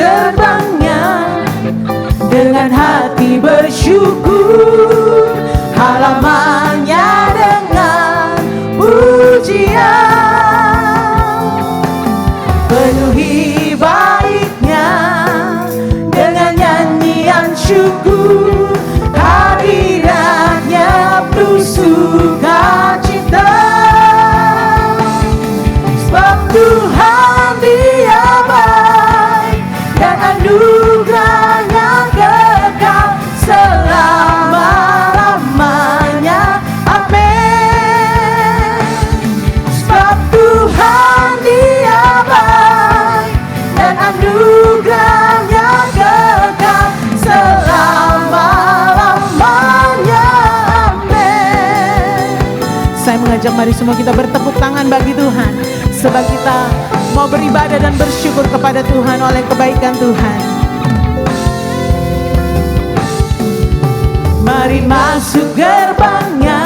gerbangnya dengan hati bersyukur, halamannya dengan pujian. Penuhi baitnya dengan nyanyian syukur, hadiratnya penuh sukacita. Sebab Tuhan Dia baik dan anugerahnya kekal selama-lamanya. Amin. Sebab Tuhan Dia baik dan anugerahnya kekal selama-lamanya. Amin. Saya mengajak mari semua kita bertepuk tangan bagi Tuhan, sebab kita mau beribadah dan bersyukur kepada Tuhan oleh kebaikan Tuhan. Mari masuk gerbangnya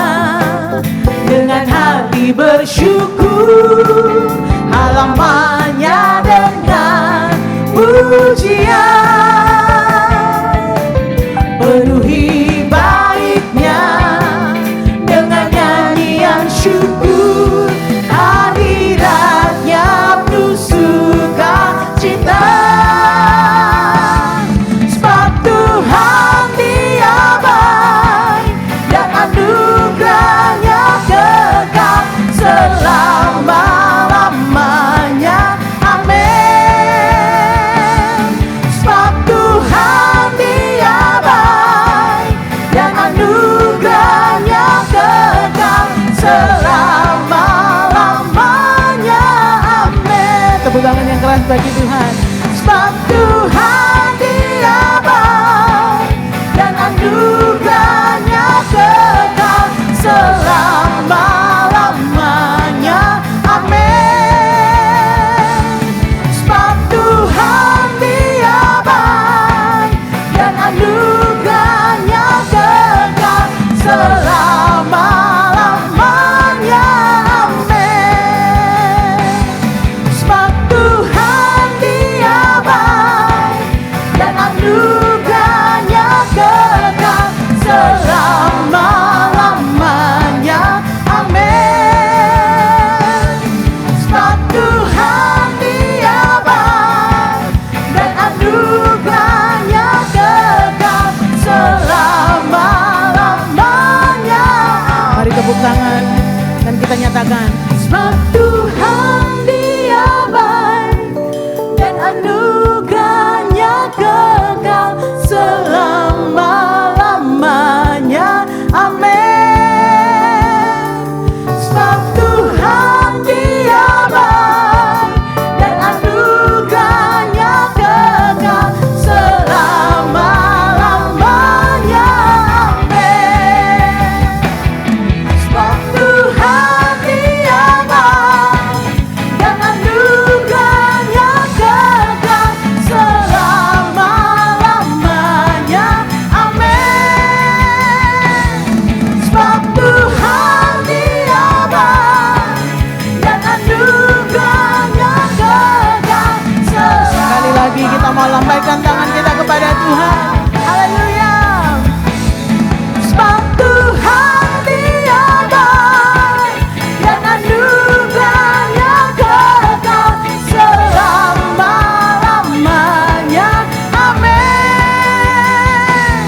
dengan hati bersyukur, halamannya dengan pujian. Penuhi baitnya dengan nyanyian syukur, hadiratnya penuh sukacita. Sebab Tuhan Dia baik dan anugerahnya kekal selama-lamanya. Amin. Sebab Tuhan Dia baik dan anugerahnya kekal selama-lamanya. Amin. Tepuk tangan yang keras bagi Tuhan. Sebab Tuhan Dia baik dan anugerahnya kekal selama-lamanya. Amin. Sebab Tuhan Dia baik dan anugerahnya kekal selama-lamanya. Amin. Sebab Tuhan Dia baik dan anugerahnya kekal selama-lamanya. Amin. Sebab Tuhan Dia baik dan anugerahnya kekal selama-lamanya. Mari tepuk tangan dan kita nyatakan, sebab Tuhan Dia baik dan anugerahnya kekal selama-lamanya. Amin. Sebab Tuhan Dia baik dan anugerahnya kekal selama-lamanya. Amin. Sebab Tuhan Dia baik dan anugerahnya kekal selama-lamanya. Amin. Sebab Tuhan Dia baik dan anugerahnya kekal selama-lamanya. Sekali lagi kita mau lambaikan tangan kita kepada Tuhan. Haleluya. Sebab Tuhan Dia baik dan anugerahnya kekal selama-lamanya. Amin.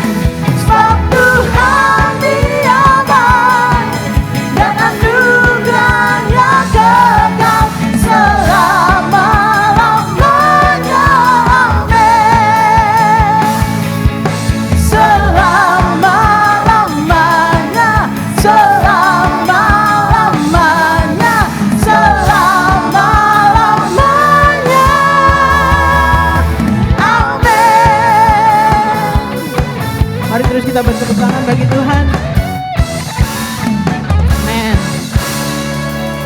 Sebab Tuhan Dia baik dan anugerahnya kekal selama-lamanya. Amin. Selama-lamanya, selama-lamanya, selama-lamanya. Amin. Mari terus kita bertepuk tangan bagi Tuhan. Amin.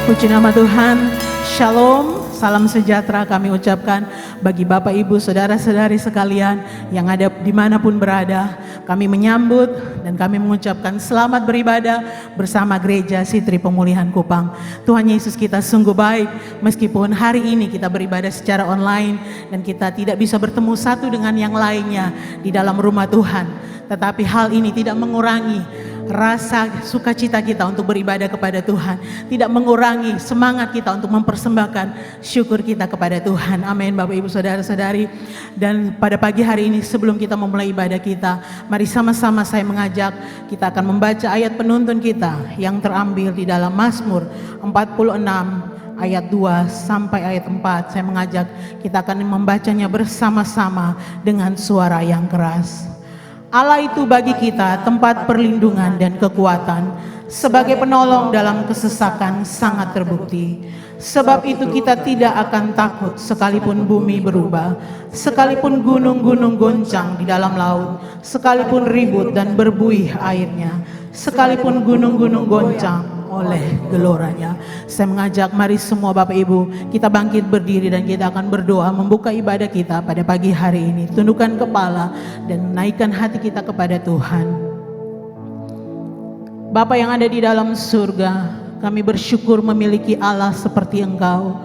Puji nama Tuhan. Shalom, salam sejahtera kami ucapkan bagi Bapak Ibu saudara-saudari sekalian yang ada dimanapun berada, kami menyambut dan kami mengucapkan selamat beribadah bersama Gereja Sitri Pemulihan Kupang. Tuhan Yesus, kita sungguh baik meskipun hari ini kita beribadah secara online dan kita tidak bisa bertemu satu dengan yang lainnya di dalam rumah Tuhan. Tetapi hal ini tidak mengurangi rasa sukacita kita untuk beribadah kepada Tuhan, tidak mengurangi semangat kita untuk mempersembahkan syukur kita kepada Tuhan. Amin, Bapak Ibu saudara-saudari. Dan pada pagi hari ini sebelum kita memulai ibadah kita, mari sama-sama saya mengajak kita akan membaca ayat penuntun kita yang terambil di dalam Mazmur 46 ayat 2 sampai ayat 4. Saya mengajak kita akan membacanya bersama-sama dengan suara yang keras. Allah itu bagi kita tempat perlindungan dan kekuatan, sebagai penolong dalam kesesakan sangat terbukti. Sebab itu kita tidak akan takut sekalipun bumi berubah, sekalipun gunung-gunung goncang di dalam laut, sekalipun ribut dan berbuih airnya, sekalipun gunung-gunung goncang oleh geloranya. Saya mengajak mari semua Bapak Ibu kita bangkit berdiri dan kita akan berdoa membuka ibadah kita pada pagi hari ini. Tundukkan kepala dan naikkan hati kita kepada Tuhan. Bapa yang ada di dalam surga, kami bersyukur memiliki Allah seperti Engkau.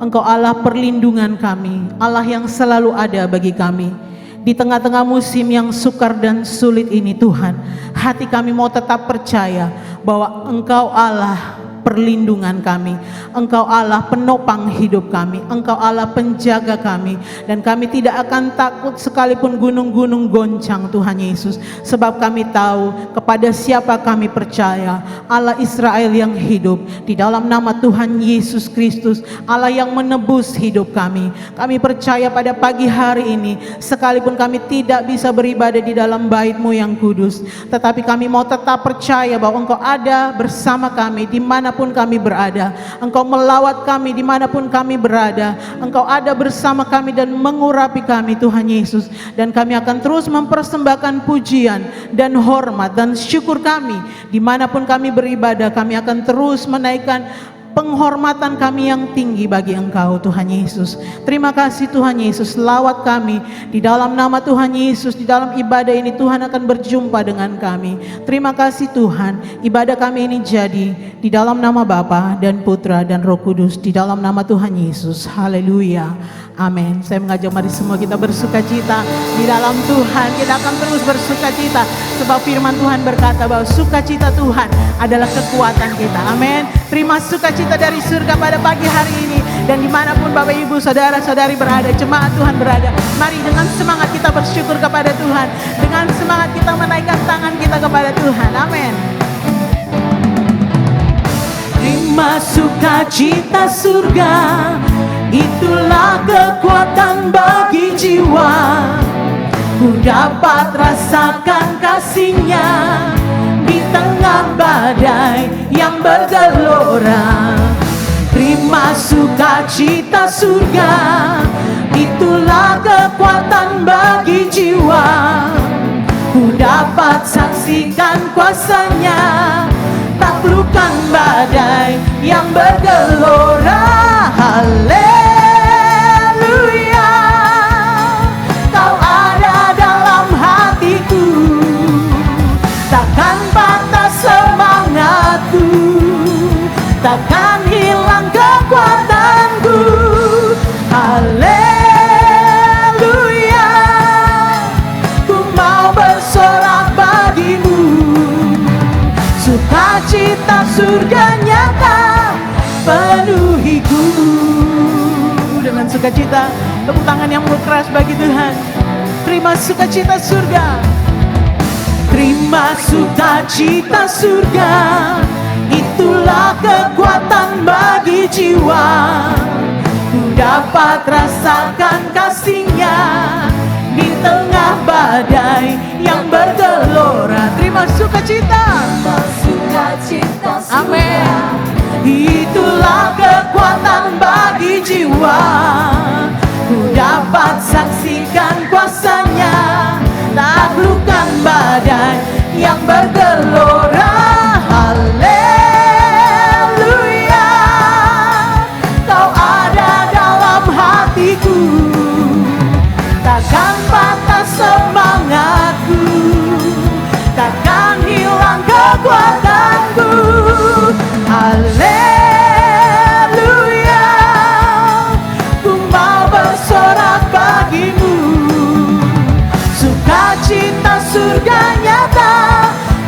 Engkau Allah perlindungan kami, Allah yang selalu ada bagi kami. Di tengah-tengah musim yang sukar dan sulit ini Tuhan, hati kami mau tetap percaya bahwa Engkau Allah perlindungan kami, Engkau Allah penopang hidup kami, Engkau Allah penjaga kami, dan kami tidak akan takut sekalipun gunung-gunung goncang Tuhan Yesus, sebab kami tahu kepada siapa kami percaya, Allah Israel yang hidup, di dalam nama Tuhan Yesus Kristus, Allah yang menebus hidup kami. Kami percaya pada pagi hari ini, sekalipun kami tidak bisa beribadah di dalam bait-Mu yang kudus, tetapi kami mau tetap percaya bahwa Engkau ada bersama kami dimanapun kami berada. Engkau melawat kami dimanapun kami berada. Engkau ada bersama kami dan mengurapi kami Tuhan Yesus. Dan kami akan terus mempersembahkan pujian dan hormat dan syukur kami dimanapun kami beribadah. Kami akan terus menaikkan penghormatan kami yang tinggi bagi Engkau Tuhan Yesus. Terima kasih Tuhan Yesus, lawat kami di dalam nama Tuhan Yesus. Di dalam ibadah ini Tuhan akan berjumpa dengan kami. Terima kasih Tuhan, ibadah kami ini jadi di dalam nama Bapa dan Putra dan Roh Kudus, di dalam nama Tuhan Yesus. Haleluya, amin. Saya mengajak mari semua kita bersukacita di dalam Tuhan. Kita akan terus bersukacita sebab firman Tuhan berkata bahwa sukacita Tuhan adalah kekuatan kita. Amin. Terima sukacita dari surga pada pagi hari ini. Dan dimanapun Bapak Ibu saudara-saudari berada, jemaat Tuhan berada, mari dengan semangat kita bersyukur kepada Tuhan. Dengan semangat kita menaikkan tangan kita kepada Tuhan. Amin. Terima sukacita surga, itulah kekuatan bagi jiwa. Ku dapat rasakan kasih-Nya di tengah badai yang bergelora. Terima sukacita surga, itulah kekuatan bagi jiwa. Ku dapat saksikan kuasa-Nya, taklukkan badai yang bergelora. Haleluya, Kau ada dalam hatiku, takkan patah semangatku, takkan hilang kekuatanku. Haleluya, ku mau bersorak bagimu. Sukacita surga nyata penuhiku. Dengan sukacita, tepuk tangan yang keras bagi Tuhan. Terima sukacita surga. Terima sukacita surga, itulah kekuatan bagi jiwa. Ku dapat rasakan kasih-Nya di tengah badai yang bergelora. Terima sukacita. Amin. Itulah kekuatan bagi jiwa. Ku dapat saksikan kuasa-Nya, taklukkan badai yang bergelora. Haleluya, Kau ada dalam hatiku, surga nyata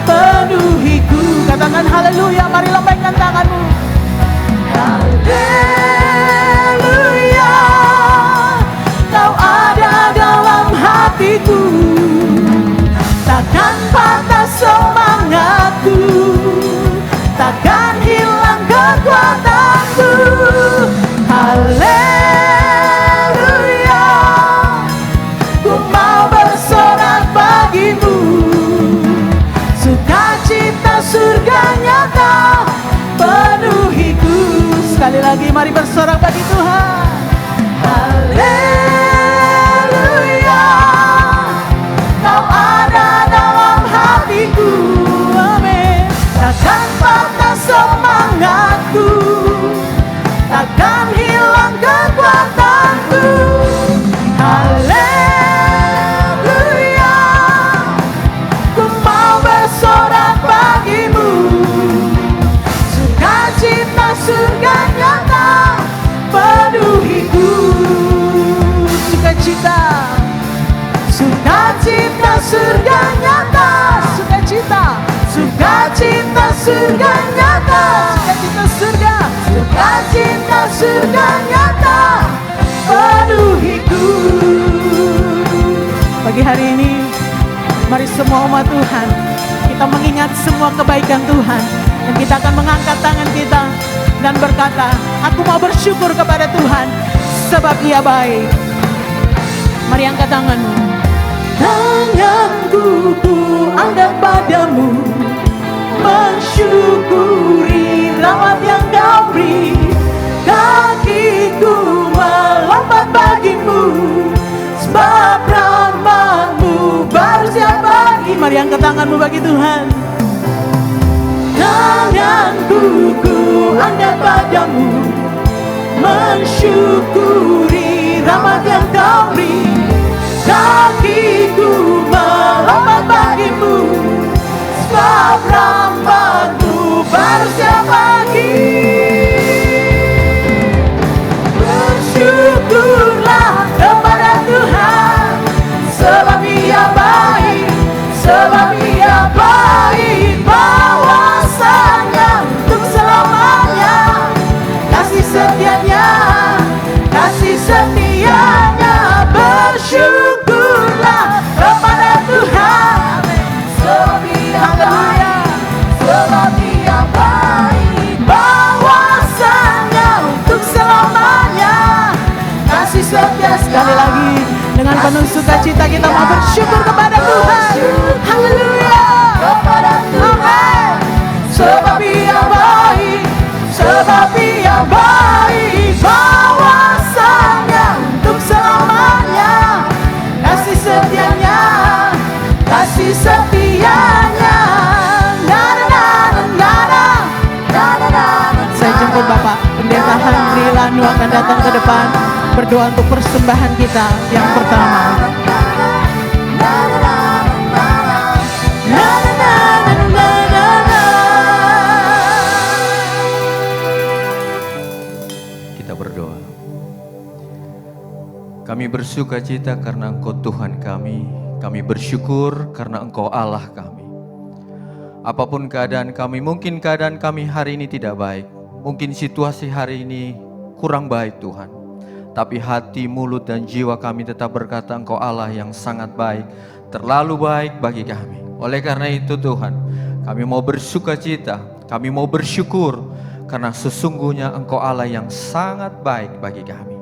penuhiku. Katakan haleluya, mari lambaikan tanganmu. Haleluya, Kau ada dalam hatiku, takkan patah semangatku, takkan hilang kekuatanku. Haleluya, ku mau bersorak bagimu, sukacita surga nyata penuhiku. Sekali lagi mari bersorak bagi Tuhan. Haleluya, Kau ada dalam hatiku, amin. Takkan patah semangatku, takkan hilang kekuatanku. Haleluya, ku mau bersorak bagimu, sukacita surga nyata penuhiku. Sukacita, sukacita surga nyata, sukacita, sukacita surga nyata, sukacita surga, sukacita surga nyata penuhiku. Pagi hari ini, mari semua umat Tuhan, kita mengingat semua kebaikan Tuhan, dan kita akan mengangkat tangan kita dan berkata, aku mau bersyukur kepada Tuhan sebab Ia baik. Mari angkat tanganmu. Tanganku ku angkat padamu, mensyukuri rahmat yang Kau beri. Kakiku melompat bagimu, sebab rahmat-Mu baru setiap pagi. Mari angkat tanganmu bagi Tuhan. Tanganku ku angkat padamu, mensyukuri rahmat yang Kau beri. Kakiku melompat bagimu, sebab rahmat-Mu baru setiap pagi. Bersyukurlah kepada Tuhan, sebab Ia baik, sebab Ia baik. Bahwasanya untuk selamanya, kasih setianya, kasih setianya. Bersyukurlah kepada Tuhan, sebab Ia baik, sebab Ia baik. Bahwasanya untuk selamanya, kasih setia. Sekali lagi dengan penuh sukacita kita mau bersyukur kepada Tuhan. Haleluya, amin. Sebab Ia baik, sebab Ia baik. Bahwasanya untuk selamanya, kasih setianya, kasih setianya. Saya jemput Bapak Pendeta Henry Lanu akan datang ke depan berdoa untuk persembahan kita yang pertama. Kita berdoa. Kami bersukacita karena Engkau Tuhan kami. Kami bersyukur karena Engkau Allah kami. Apapun keadaan kami, mungkin keadaan kami hari ini tidak baik, mungkin situasi hari ini kurang baik Tuhan, tapi hati, mulut, dan jiwa kami tetap berkata Engkau Allah yang sangat baik, terlalu baik bagi kami. Oleh karena itu Tuhan, kami mau bersukacita, kami mau bersyukur, karena sesungguhnya Engkau Allah yang sangat baik bagi kami.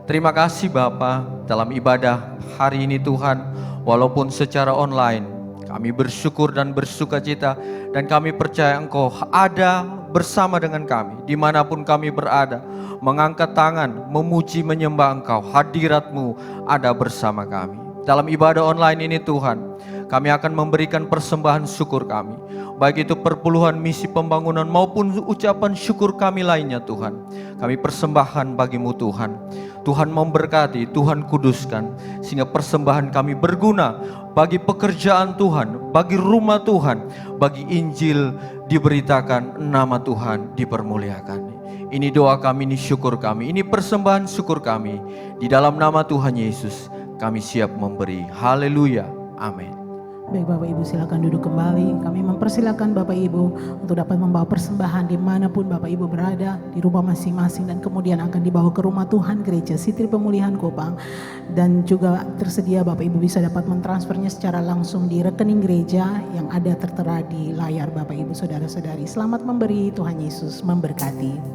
Terima kasih Bapa, dalam ibadah hari ini Tuhan, walaupun secara online, kami bersyukur dan bersukacita, dan kami percaya Engkau ada bersama dengan kami, dimanapun kami berada, mengangkat tangan, memuji, menyembah Engkau, hadirat-Mu ada bersama kami. Dalam ibadah online ini Tuhan, kami akan memberikan persembahan syukur kami, baik itu perpuluhan misi pembangunan maupun ucapan syukur kami lainnya Tuhan. Kami persembahkan bagi-Mu Tuhan. Tuhan memberkati, Tuhan kuduskan, sehingga persembahan kami berguna bagi pekerjaan Tuhan, bagi rumah Tuhan, bagi Injil diberitakan, nama Tuhan dipermuliakan. Ini doa kami, ini syukur kami, ini persembahan syukur kami. Di dalam nama Tuhan Yesus, kami siap memberi. Haleluya. Amin. Baik Bapak Ibu, silakan duduk kembali. Kami mempersilakan Bapak Ibu untuk dapat membawa persembahan dimanapun Bapak Ibu berada, di rumah masing-masing, dan kemudian akan dibawa ke rumah Tuhan Gereja Sitri Pemulihan Kupang. Dan juga tersedia Bapak Ibu bisa dapat mentransfernya secara langsung di rekening gereja yang ada tertera di layar Bapak Ibu saudara-saudari. Selamat memberi, Tuhan Yesus memberkati.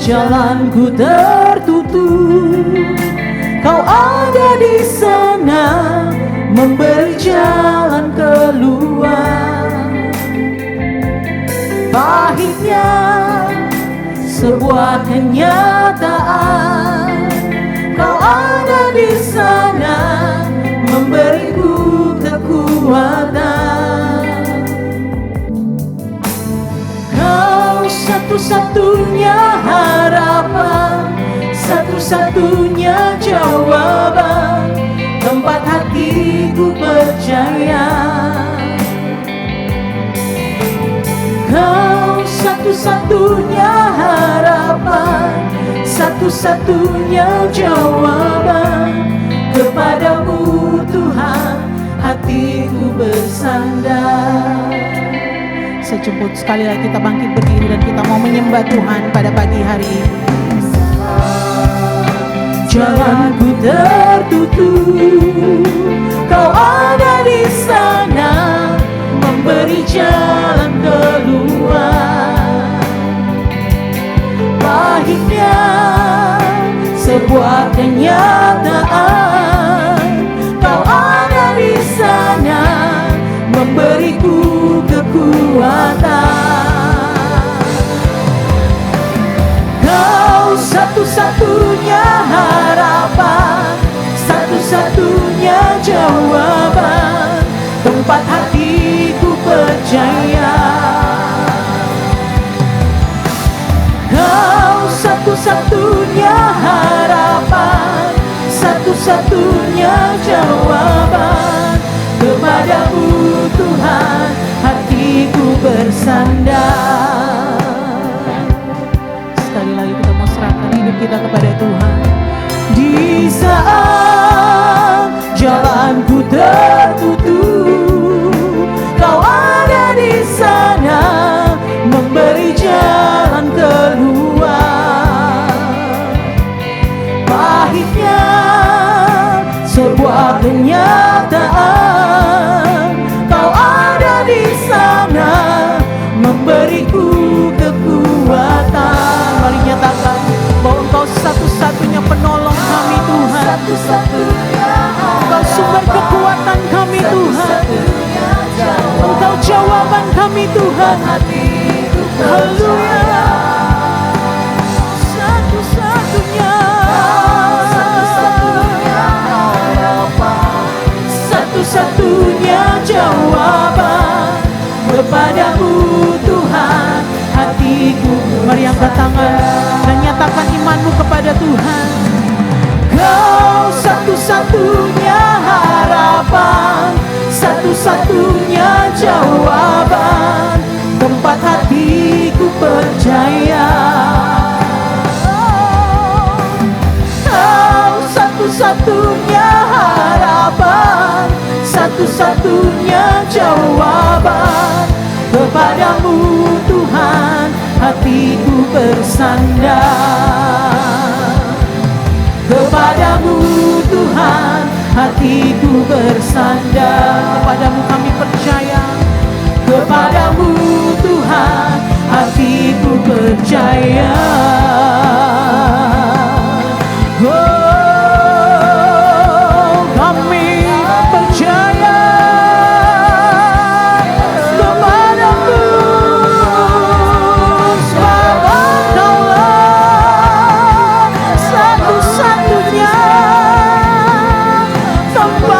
Jalanku tertutup, Kau ada di sana memberi jalan keluar. Pahitnya sebuah kenyataan, Kau ada di sana memberiku kekuatan. Kau satu-satunya harapan, satu-satunya jawaban, tempat hatiku percaya. Kau satu-satunya harapan, satu-satunya jawaban, kepadamu Tuhan hatiku bersandar. Sejemput sekali lagi kita bangkit berdiri dan kita mau menyembah Tuhan pada pagi hari ini. Jalanku tertutup, Kau ada di sana memberi jalan keluar. Pahitnya sebuah kenyataan, Kau ada di sana memberiku kekuatan. Kau satu-satunya harapan, satu-satunya jawaban, tempat hatiku percaya. Kau satu-satunya harapan, satu-satunya jawaban, kepadamu Tuhan hatiku bersandar. Sekali lagi kita mau serahkan hidup kita kepada Tuhan. Di saat jalanku tertutup, Kau ada di sana memberi jalan keluar. Pahitnya sebuah kenyataan, Kau ada di sana memberiku kekuatan. Mari nyatakan bahwa Engkau satu-satunya penolong kami Tuhan, Engkau sumber kekuatan kami Tuhan, Engkau jawaban kami Tuhan. Haleluya. Satu-satunya harapan, satu-satunya jawaban, kepadamu Tuhan hatiku. Mari angkat tangan dan nyatakan imanmu kepada Tuhan. Kau satu-satunya harapan, satu-satunya jawaban, tempat hatiku percaya. Kau satu-satunya harapan, satu-satunya jawaban, kepadamu Tuhan hatiku bersandar. Kepadamu Tuhan hatiku bersandar. Kepadamu kami percaya, kepadamu Tuhan hatiku percaya. Oh, kami percaya kepadamu, sebab Kaulah satu-satunya tempat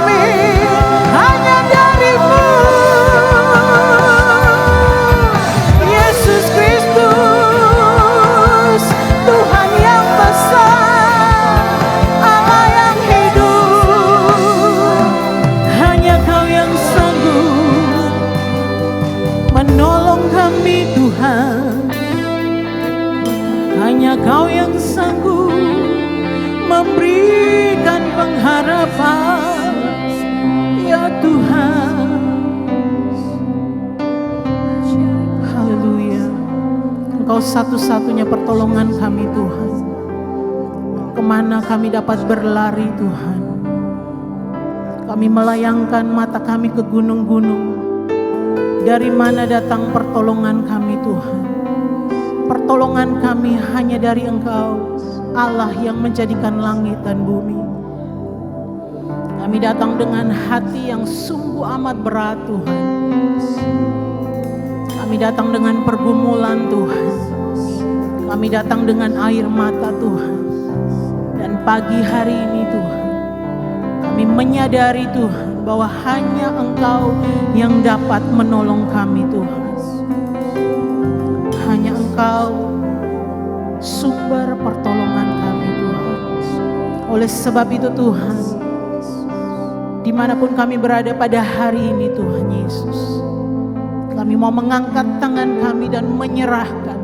kami hanya darimu. Yesus Kristus, Tuhan yang besar, Allah yang hidup, hanya Kau yang sanggup menolong kami Tuhan. Hanya Kau yang sanggup memberikan pengharapan, ya Tuhan. Haleluya. Engkau satu-satunya pertolongan kami Tuhan. Kemana kami dapat berlari Tuhan? Kami melayangkan mata kami ke gunung-gunung. Dari mana datang pertolongan kami Tuhan? Pertolongan kami hanya dari Engkau, Allah yang menjadikan langit dan bumi. Kami datang dengan hati yang sungguh amat berat Tuhan. Kami datang dengan pergumulan Tuhan. Kami datang dengan air mata Tuhan. Dan pagi hari ini Tuhan, kami menyadari Tuhan bahwa hanya Engkau yang dapat menolong kami Tuhan. Hanya Engkau sumber pertolongan kami Tuhan. Oleh sebab itu Tuhan, dimanapun kami berada pada hari ini Tuhan Yesus, kami mau mengangkat tangan kami dan menyerahkan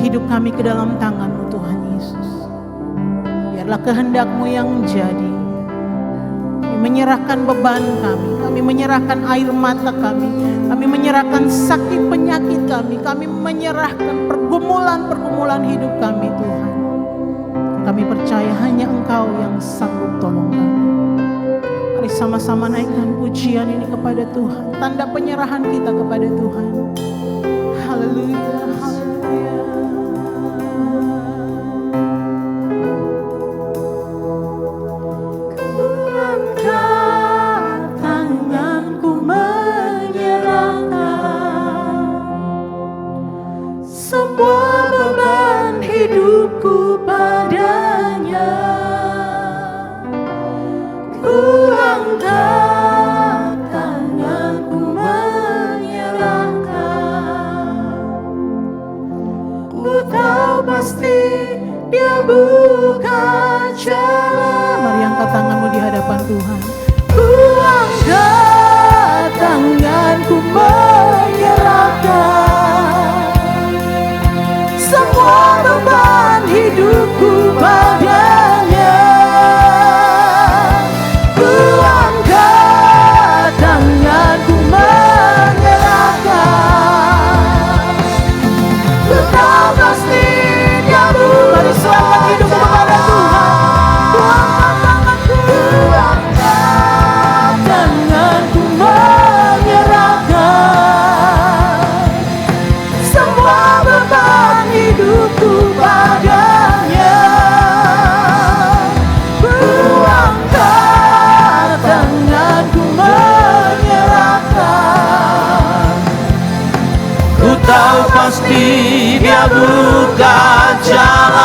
hidup kami ke dalam tangan-Mu Tuhan Yesus. Biarlah kehendak-Mu yang jadi. Kami menyerahkan beban kami menyerahkan air mata kami menyerahkan sakit penyakit kami menyerahkan pergumulan hidup kami Tuhan. Kami percaya hanya Engkau yang sanggup tolong kami. Mari sama-sama naikkan pujian ini kepada Tuhan, tanda penyerahan kita kepada Tuhan. Haleluya, haleluya. Mari angkat tanganmu di hadapan Tuhan. Ku angkat tanganku menyerahkan semua beban hidupku padanya. Ku angkat tanganku menyerahkan. Ku tahu pasti Dia bukan. Mari selamat hidup kepada Tuhan. Ku angkat tanganku, menyerahkan semua beban hidupku padanya. Ku angkat tanganku menyerahkan. Ku tahu pasti Dia buka jalan.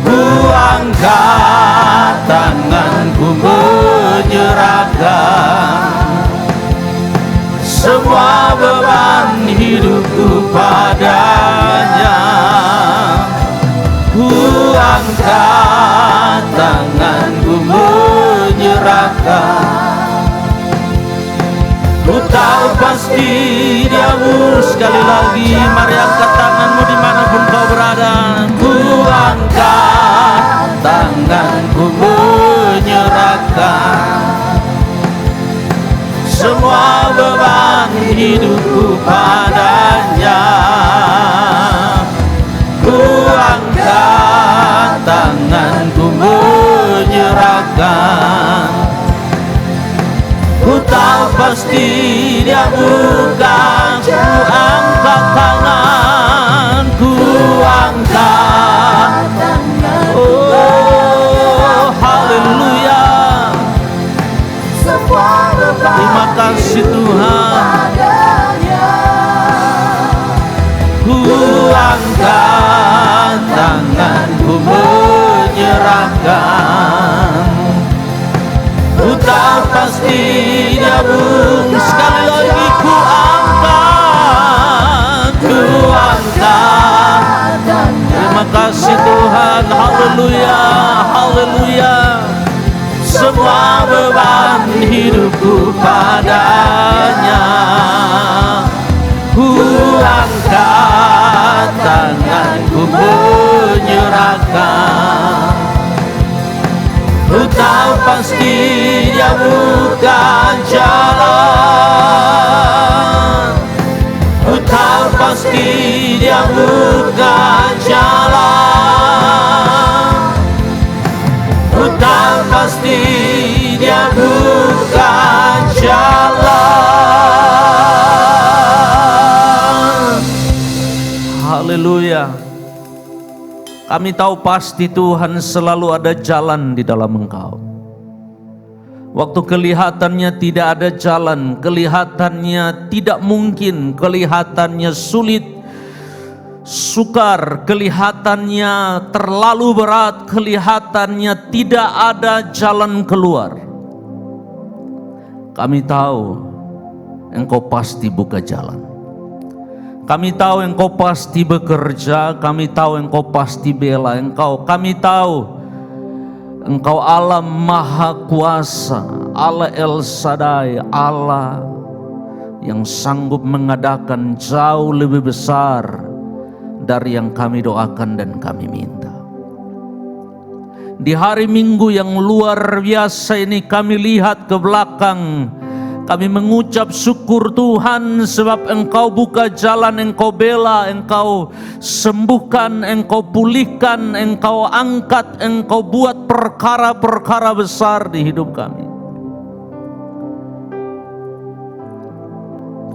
Ku angkat tanganku menyerahkan semua beban hidupku padanya. Ku angkat tanganku menyerahkan. Ku tahu pasti Dia sekali lagi. Mari angkat tanganmu dimanapun kau berada. Ku angkat tanganku menyerahkan semua beban hidupku padanya. Ku angkat tanganku menyerahkan. Ku tahu pasti Dia bukan. Ku angkat tangan, ku angkat. Oh, haleluya. Terima kasih Tuhan. Ku angkat tanganku menyerahkan haleluya, haleluya. Semua beban hidupku padanya, ku angkat tanganku menyerahkan. Ku tahu pasti Dia buka jalan, ku tahu pasti Dia buka jalan, ku tahu pasti Dia buka jalan. Haleluya. Kami tahu pasti Tuhan selalu ada jalan di dalam Engkau. Waktu kelihatannya tidak ada jalan, kelihatannya tidak mungkin, kelihatannya sulit, sukar, kelihatannya terlalu berat, kelihatannya tidak ada jalan keluar. Kami tahu Engkau pasti buka jalan. Kami tahu Engkau pasti bekerja, kami tahu Engkau pasti bela Engkau, kami tahu Engkau Allah Maha Kuasa, Allah El Shaddai, Allah yang sanggup mengadakan jauh lebih besar dari yang kami doakan dan kami minta. Di hari Minggu yang luar biasa ini kami lihat ke belakang, kami mengucap syukur Tuhan sebab Engkau buka jalan, Engkau bela, Engkau sembuhkan, Engkau pulihkan, Engkau angkat, Engkau buat perkara-perkara besar di hidup kami.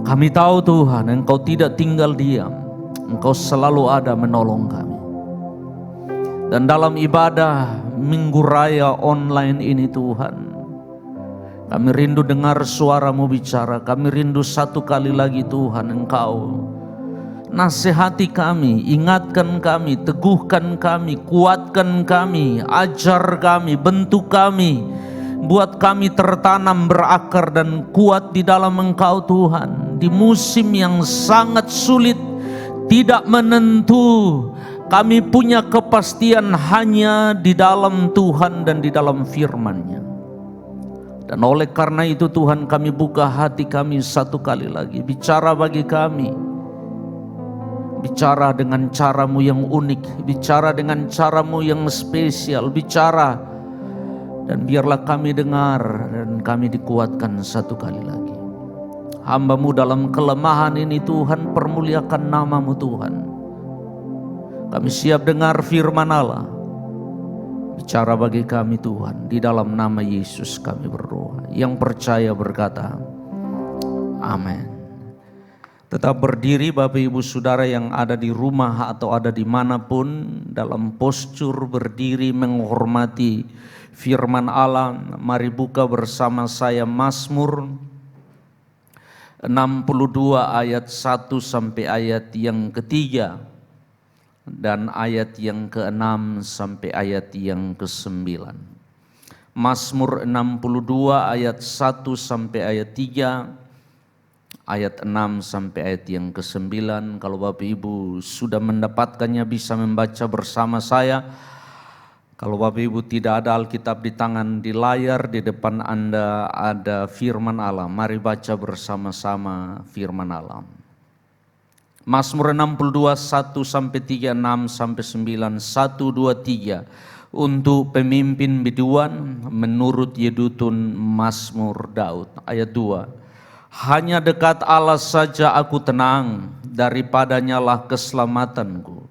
Kami tahu Tuhan, Engkau tidak tinggal diam, Engkau selalu ada menolong kami. Dan dalam ibadah Minggu Raya online ini Tuhan, kami rindu dengar suara-Mu bicara. Kami rindu satu kali lagi Tuhan Engkau nasihati kami, ingatkan kami, teguhkan kami, kuatkan kami, ajar kami, bentuk kami, buat kami tertanam, berakar dan kuat di dalam Engkau Tuhan. Di musim yang sangat sulit, tidak menentu, kami punya kepastian hanya di dalam Tuhan dan di dalam firman-Nya. Dan oleh karena itu Tuhan, kami buka hati kami satu kali lagi. Bicara bagi kami. Bicara dengan cara-Mu yang unik. Bicara dengan cara-Mu yang spesial. Bicara. Dan biarlah kami dengar dan kami dikuatkan satu kali lagi. Hamba-Mu dalam kelemahan ini Tuhan, permuliakan nama-Mu Tuhan. Kami siap dengar firman Allah. Bicara bagi kami Tuhan, di dalam nama Yesus kami berdoa. Yang percaya berkata, amin. Tetap berdiri Bapak Ibu Saudara yang ada di rumah atau ada dimanapun, dalam postur berdiri menghormati firman Allah. Mari buka bersama saya Mazmur 62 ayat 1 sampai ayat yang ketiga. Dan ayat yang ke-6 sampai ayat yang ke-9. Mazmur 62 ayat 1 sampai ayat 3, ayat 6 sampai ayat yang ke-9. Kalau Bapak Ibu sudah mendapatkannya bisa membaca bersama saya. Kalau Bapak Ibu tidak ada Alkitab di tangan, di layar di depan Anda ada firman Allah. Mari baca bersama-sama firman Allah. Mazmur 62 1 sampai 3, 6 sampai 9, 1 2 3 untuk pemimpin biduan menurut Yedutun Mazmur Daud. Ayat 2. Hanya dekat Allah saja aku tenang, daripadanya lah keselamatanku.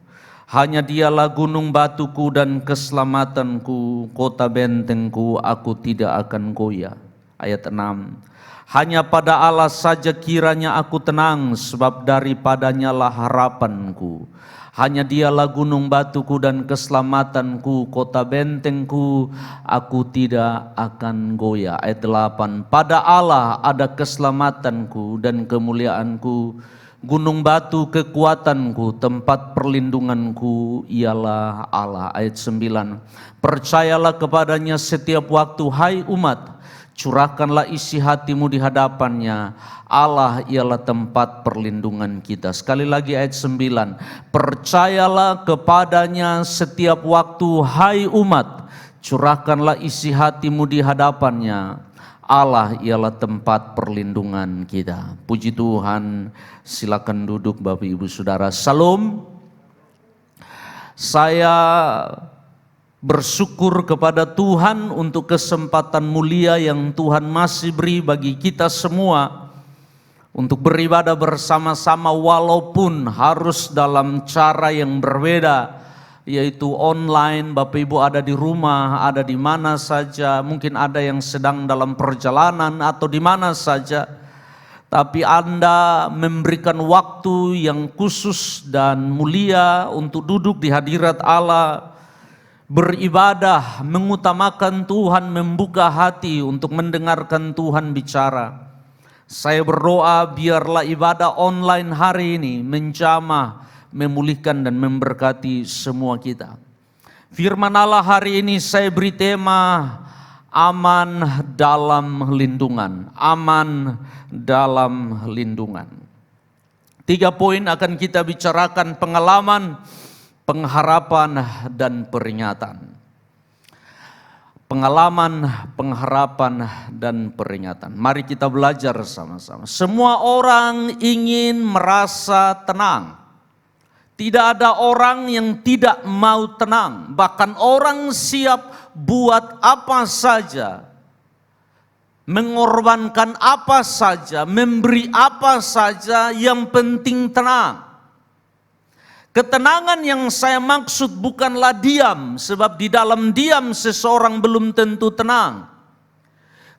Hanya Dialah gunung batuku dan keselamatanku, kota bentengku, aku tidak akan goyah. Ayat 6. Hanya pada Allah saja kiranya aku tenang, sebab daripadanya lah harapanku. Hanya Dialah gunung batuku dan keselamatanku, kota bentengku, aku tidak akan goyah. Ayat 8. Pada Allah ada keselamatanku dan kemuliaanku, gunung batu kekuatanku, tempat perlindunganku ialah Allah. Ayat 9. Percayalah kepadanya setiap waktu, hai umat, Curahkanlah isi hatimu di hadapannya. Allah ialah tempat perlindungan kita. Sekali lagi ayat 9. Percayalah kepadanya setiap waktu, hai umat. Curahkanlah isi hatimu di hadapannya. Allah ialah tempat perlindungan kita. Puji Tuhan. Silakan duduk Bapak Ibu Saudara. Salam. Saya bersyukur kepada Tuhan untuk kesempatan mulia yang Tuhan masih beri bagi kita semua untuk beribadah bersama-sama walaupun harus dalam cara yang berbeda, yaitu online. Bapak Ibu ada di rumah, ada di mana saja, mungkin ada yang sedang dalam perjalanan atau di mana saja, tapi Anda memberikan waktu yang khusus dan mulia untuk duduk di hadirat Allah, beribadah, mengutamakan Tuhan, membuka hati untuk mendengarkan Tuhan bicara. Saya berdoa biarlah ibadah online hari ini menjamah, memulihkan dan memberkati semua kita. Firman Allah hari ini saya beri tema aman dalam lindungan. Aman dalam lindungan. 3 poin akan kita bicarakan: pengalaman, pengharapan, dan peringatan. Pengalaman, pengharapan, dan peringatan. Mari kita belajar sama-sama. Semua orang ingin merasa tenang. Tidak ada orang yang tidak mau tenang. Bahkan orang siap buat apa saja, mengorbankan apa saja, memberi apa saja, yang penting tenang. Ketenangan yang saya maksud bukanlah diam, sebab di dalam diam seseorang belum tentu tenang.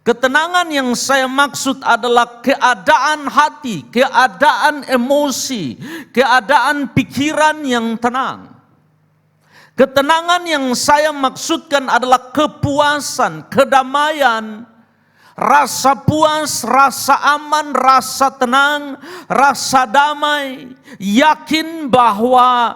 Ketenangan yang saya maksud adalah keadaan hati, keadaan emosi, keadaan pikiran yang tenang. Ketenangan yang saya maksudkan adalah kepuasan, kedamaian, rasa puas, rasa aman, rasa tenang, rasa damai, yakin bahwa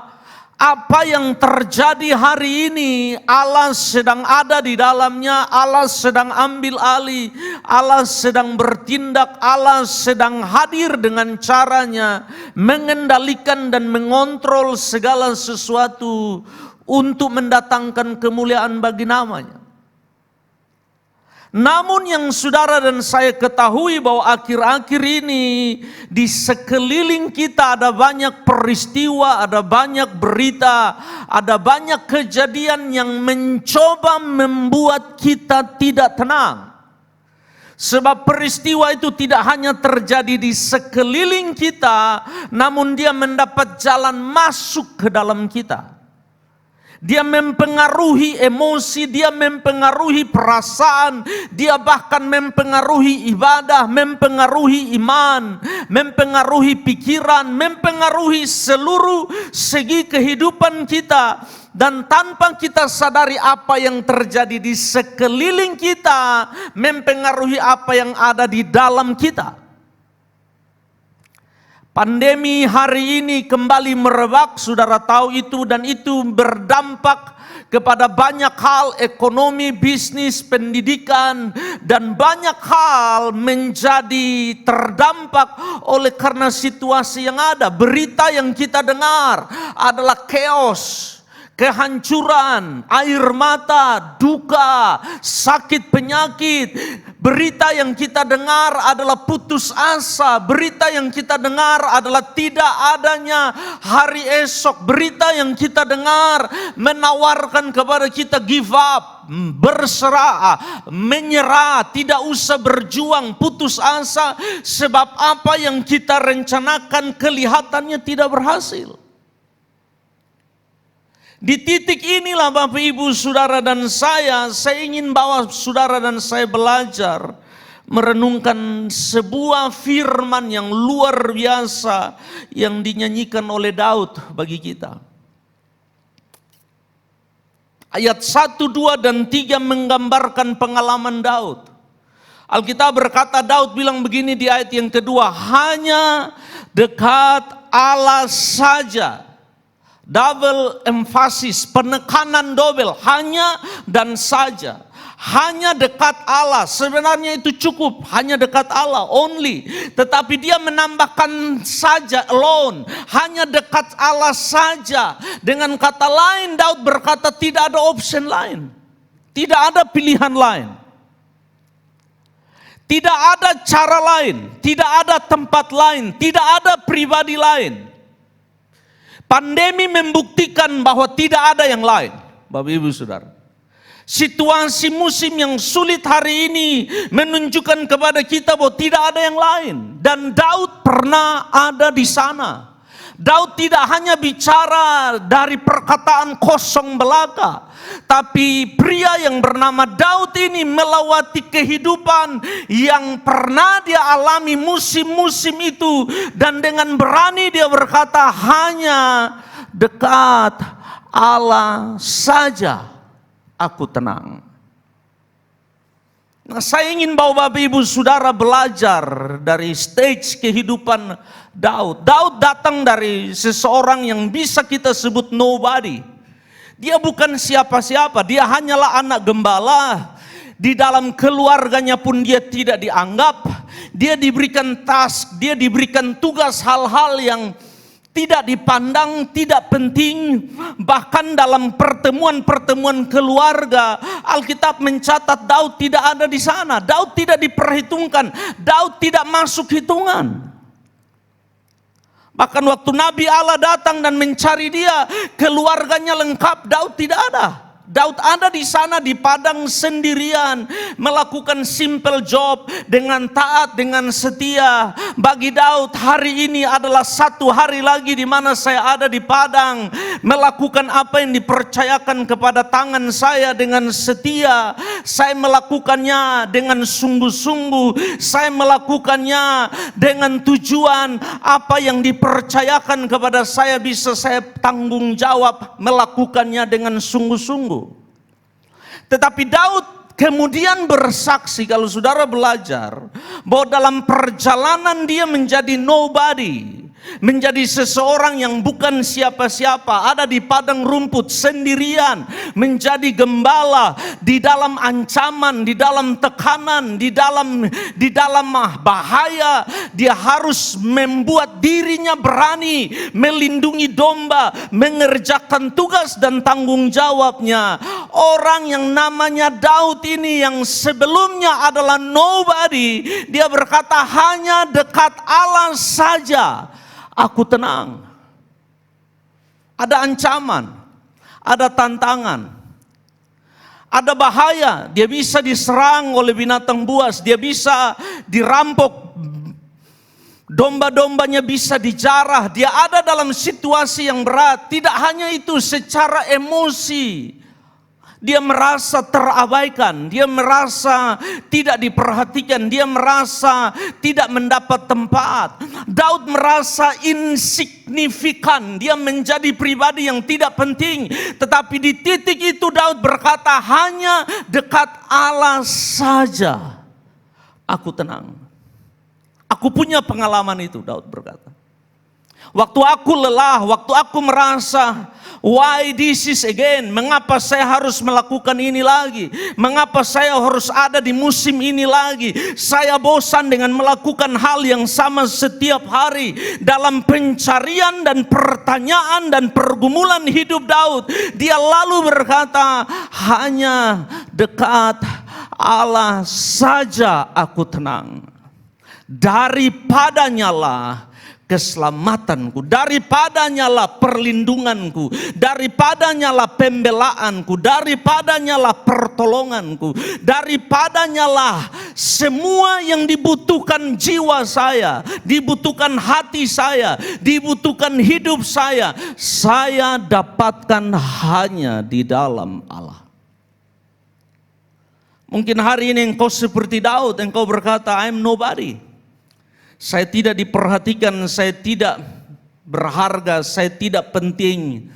apa yang terjadi hari ini Allah sedang ada di dalamnya, Allah sedang ambil alih, Allah sedang bertindak, Allah sedang hadir dengan caranya, mengendalikan dan mengontrol segala sesuatu untuk mendatangkan kemuliaan bagi namanya. Namun yang saudara dan saya ketahui bahwa akhir-akhir ini di sekeliling kita ada banyak peristiwa, ada banyak berita, ada banyak kejadian yang mencoba membuat kita tidak tenang. Sebab peristiwa itu tidak hanya terjadi di sekeliling kita, namun dia mendapat jalan masuk ke dalam kita. Dia mempengaruhi emosi, dia mempengaruhi perasaan, dia bahkan mempengaruhi ibadah, mempengaruhi iman, mempengaruhi pikiran, mempengaruhi seluruh segi kehidupan kita. Dan tanpa kita sadari apa yang terjadi di sekeliling kita, mempengaruhi apa yang ada di dalam kita. Pandemi hari ini kembali merebak, saudara tahu itu, dan itu berdampak kepada banyak hal, ekonomi, bisnis, pendidikan, dan banyak hal menjadi terdampak oleh karena situasi yang ada. Berita yang kita dengar adalah chaos, kehancuran, air mata, duka, sakit, penyakit. Berita yang kita dengar adalah putus asa. Berita yang kita dengar adalah tidak adanya hari esok. Berita yang kita dengar menawarkan kepada kita give up, berserah, menyerah, tidak usah berjuang, putus asa. Sebab apa yang kita rencanakan kelihatannya tidak berhasil. Di titik inilah Bapak Ibu Saudara dan saya ingin bawa saudara dan saya belajar merenungkan sebuah firman yang luar biasa yang dinyanyikan oleh Daud bagi kita. Ayat 1, 2, dan 3 menggambarkan pengalaman Daud. Alkitab berkata, Daud bilang begini di ayat yang kedua, hanya dekat Allah saja. Double emphasis, penekanan double, hanya dan saja. hanya dekat Allah. Sebenarnya itu cukup, hanya dekat Allah, only. Tetapi dia menambahkan saja, alone, hanya dekat Allah saja. Dengan kata lain, Daud berkata tidak ada option lain, tidak ada pilihan lain, tidak ada cara lain, tidak ada tempat lain, tidak ada pribadi lain. Pandemi membuktikan bahwa tidak ada yang lain, Bapak Ibu Saudara. Situasi musim yang sulit hari ini menunjukkan kepada kita bahwa tidak ada yang lain. Dan Daud pernah ada di sana. Daud tidak hanya bicara dari perkataan kosong belaka, tapi pria yang bernama Daud ini melewati kehidupan yang pernah dia alami musim-musim itu. Dan dengan berani dia berkata, hanya dekat Allah saja aku tenang. Nah, saya ingin bawa Bapak Ibu Saudara belajar dari stage kehidupan Daud. Daud datang dari seseorang yang bisa kita sebut nobody. Dia bukan siapa-siapa, dia hanyalah anak gembala. Di dalam keluarganya pun dia tidak dianggap. Dia diberikan task, dia diberikan tugas hal-hal yang tidak dipandang, tidak penting. Bahkan dalam pertemuan-pertemuan keluarga, Alkitab mencatat Daud tidak ada di sana. Daud tidak diperhitungkan, Daud tidak masuk hitungan. Bahkan waktu Nabi Allah datang dan mencari dia, keluarganya lengkap, Daud tidak ada. Daud ada di sana di padang sendirian, melakukan simple job dengan taat, dengan setia. Bagi Daud hari ini adalah satu hari lagi di mana saya ada di padang, melakukan apa yang dipercayakan kepada tangan saya dengan setia. Saya melakukannya dengan sungguh-sungguh, saya melakukannya dengan tujuan apa yang dipercayakan kepada saya bisa saya tanggung jawab, melakukannya dengan sungguh-sungguh. Tetapi Daud kemudian bersaksi, kalau saudara belajar, bahwa dalam perjalanan dia menjadi nobody, menjadi seseorang yang bukan siapa-siapa, ada di padang rumput sendirian, menjadi gembala di dalam ancaman, di dalam tekanan, di dalam bahaya. Dia harus membuat dirinya berani melindungi domba, mengerjakan tugas dan tanggung jawabnya. Orang yang namanya Daud ini yang sebelumnya adalah nobody, dia berkata hanya dekat Allah saja aku tenang. Ada ancaman, ada tantangan, ada bahaya. Dia bisa diserang oleh binatang buas, dia bisa dirampok, domba-dombanya bisa dijarah. Dia ada dalam situasi yang berat. Tidak hanya itu, secara emosi dia merasa terabaikan, dia merasa tidak diperhatikan, dia merasa tidak mendapat tempat. Daud merasa insignifikan, dia menjadi pribadi yang tidak penting. Tetapi di titik itu Daud berkata, hanya dekat Allah saja aku tenang. Aku punya pengalaman itu, Daud berkata. Waktu aku lelah, waktu aku merasa, why this is again? Mengapa saya harus melakukan ini lagi? Mengapa saya harus ada di musim ini lagi? Saya bosan dengan melakukan hal yang sama setiap hari. Dalam pencarian dan pertanyaan dan pergumulan hidup Daud, dia lalu berkata, hanya dekat Allah saja aku tenang. Daripadanya lah keselamatanku, daripadanya lah perlindunganku, daripadanya lah pembelaanku, daripadanya lah pertolonganku, daripadanya lah semua yang dibutuhkan jiwa saya, dibutuhkan hati saya, dibutuhkan hidup saya dapatkan hanya di dalam Allah. Mungkin hari ini engkau seperti Daud, engkau berkata, I'm nobody. Saya tidak diperhatikan, saya tidak berharga, saya tidak penting.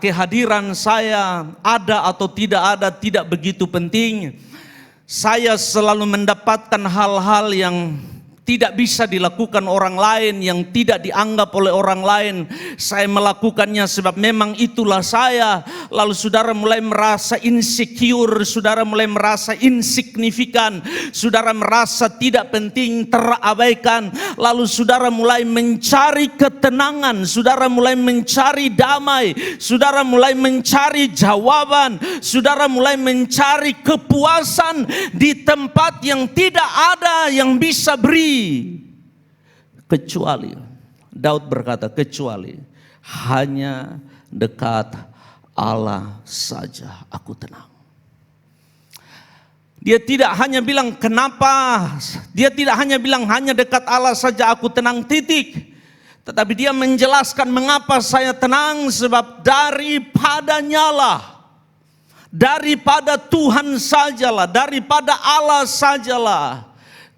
Kehadiran saya ada atau tidak ada tidak begitu penting. Saya selalu mendapatkan hal-hal yang tidak bisa dilakukan orang lain, yang tidak dianggap oleh orang lain. Saya melakukannya sebab memang itulah saya. Lalu saudara mulai merasa insecure, saudara mulai merasa insignifikan, saudara merasa tidak penting, terabaikan. Lalu saudara mulai mencari ketenangan, saudara mulai mencari damai, saudara mulai mencari jawaban, saudara mulai mencari kepuasan di tempat yang tidak ada yang bisa beri. Kecuali, Daud berkata, kecuali hanya dekat Allah saja aku tenang. Dia tidak hanya bilang kenapa, dia tidak hanya bilang hanya dekat Allah saja aku tenang, titik. Tetapi dia menjelaskan mengapa saya tenang, sebab daripadanya lah, daripada Tuhan sajalah, daripada Allah sajalah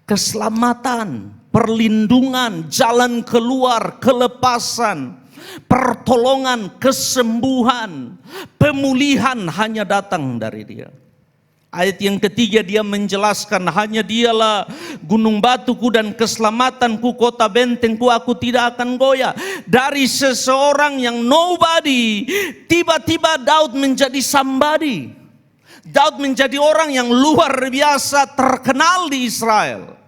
keselamatan, perlindungan, jalan keluar, kelepasan, pertolongan, kesembuhan, pemulihan hanya datang dari Dia. Ayat yang ketiga dia menjelaskan, hanya Dialah gunung batuku dan keselamatanku, kota bentengku, aku tidak akan goyah. Dari seseorang yang nobody, tiba-tiba Daud menjadi somebody. Daud menjadi orang yang luar biasa terkenal di Israel.